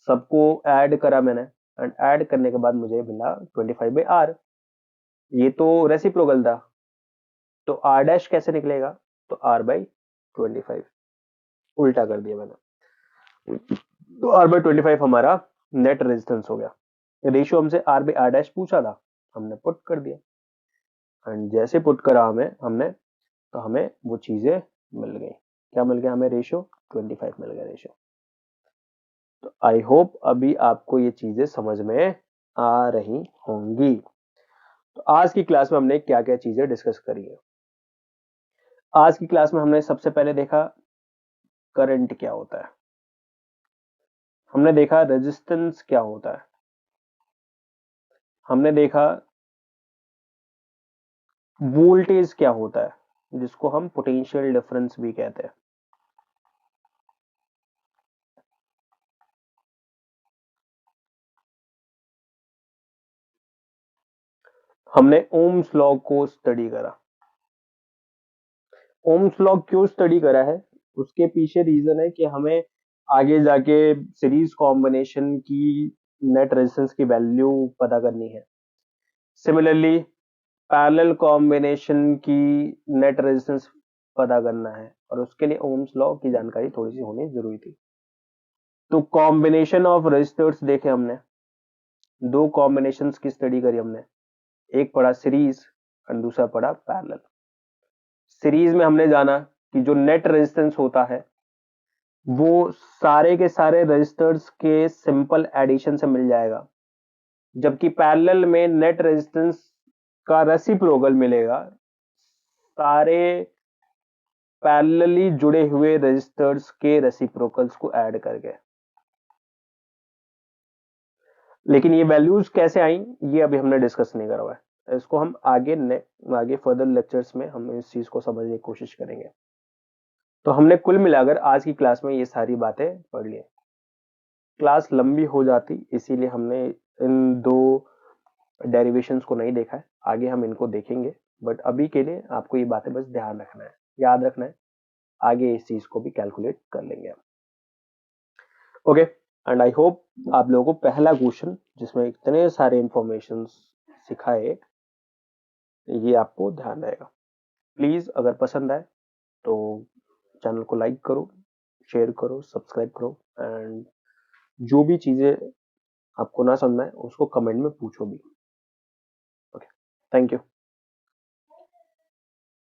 सबको ऐड करा मैंने एंड ऐड करने के बाद मुझे मिला 25/r। ये तो रेसिप्रोकल था, तो r' कैसे निकलेगा? तो r/25, उल्टा कर दिया मैंने। तो r/25 हमारा नेट रेजिस्टेंस हो गया। रेशियो हमसे r/r' पूछा था, हमने पुट कर दिया एंड जैसे पुट करा हमने तो हमें वो चीजें मिल गई। क्या मिल गया हमें? रेशियो 25 मिल गया रेशियो। तो आई होप अभी आपको ये चीजें समझ में आ रही होंगी। तो आज की क्लास में हमने क्या क्या चीजें डिस्कस करी है। आज की क्लास में हमने सबसे पहले देखा करंट क्या होता है, हमने देखा रेजिस्टेंस क्या होता है, हमने देखा वोल्टेज क्या होता है जिसको हम पोटेंशियल डिफरेंस भी कहते हैं, हमने ओम्स लॉ को स्टडी करा। ओम्स लॉ क्यों स्टडी करा है? उसके पीछे रीजन है कि हमें आगे जाके सीरीज कॉम्बिनेशन की नेट रेजिस्टेंस की वैल्यू पता करनी है। सिमिलरली पैरेलल कॉम्बिनेशन की नेट रेजिस्टेंस पता करना है और उसके लिए ओम्स लॉ की जानकारी थोड़ी सी होनी जरूरी थी। तो कॉम्बिनेशन ऑफ रेजिस्टर्स देखे हमने, दो कॉम्बिनेशंस की स्टडी करी हमने, एक पढ़ा सीरीज और दूसरा पढ़ा पैरेलल। सीरीज में हमने जाना कि जो नेट रेजिस्टेंस होता है वो सारे के सारे रेजिस्टर्स के सिंपल एडिशन से मिल जाएगा, जबकि पैरेलल में नेट रेजिस्टेंस का रेसिप्रोकल मिलेगा सारे पैरेलली जुड़े हुए रेजिस्टर्स के रेसिप्रोकल्स को ऐड करके। लेकिन ये वैल्यूज कैसे आई ये अभी हमने डिस्कस नहीं करा हुआ है, इसको हम आगे फर्दर लेक्चर्स में हम इस चीज को समझने की कोशिश करेंगे। तो हमने कुल मिलाकर आज की क्लास में ये सारी बातें पढ़ ली। क्लास लंबी हो जाती इसीलिए हमने इन दो डेरिवेशंस को नहीं देखा है, आगे हम इनको देखेंगे, बट अभी के लिए आपको ये बातें बस ध्यान रखना है, याद रखना है, आगे इस चीज को भी कैलकुलेट कर लेंगे। ओके, एंड आई होप आप लोगों को पहला क्वेश्चन जिसमें इतने सारे इंफॉर्मेशन सिखाए ये आपको ध्यान रहेगा। प्लीज अगर पसंद आए तो चैनल को लाइक करो, शेयर करो, सब्सक्राइब करो एंड जो भी चीजें आपको ना समझ में आए उसको कमेंट में पूछो भी। Okay, thank you.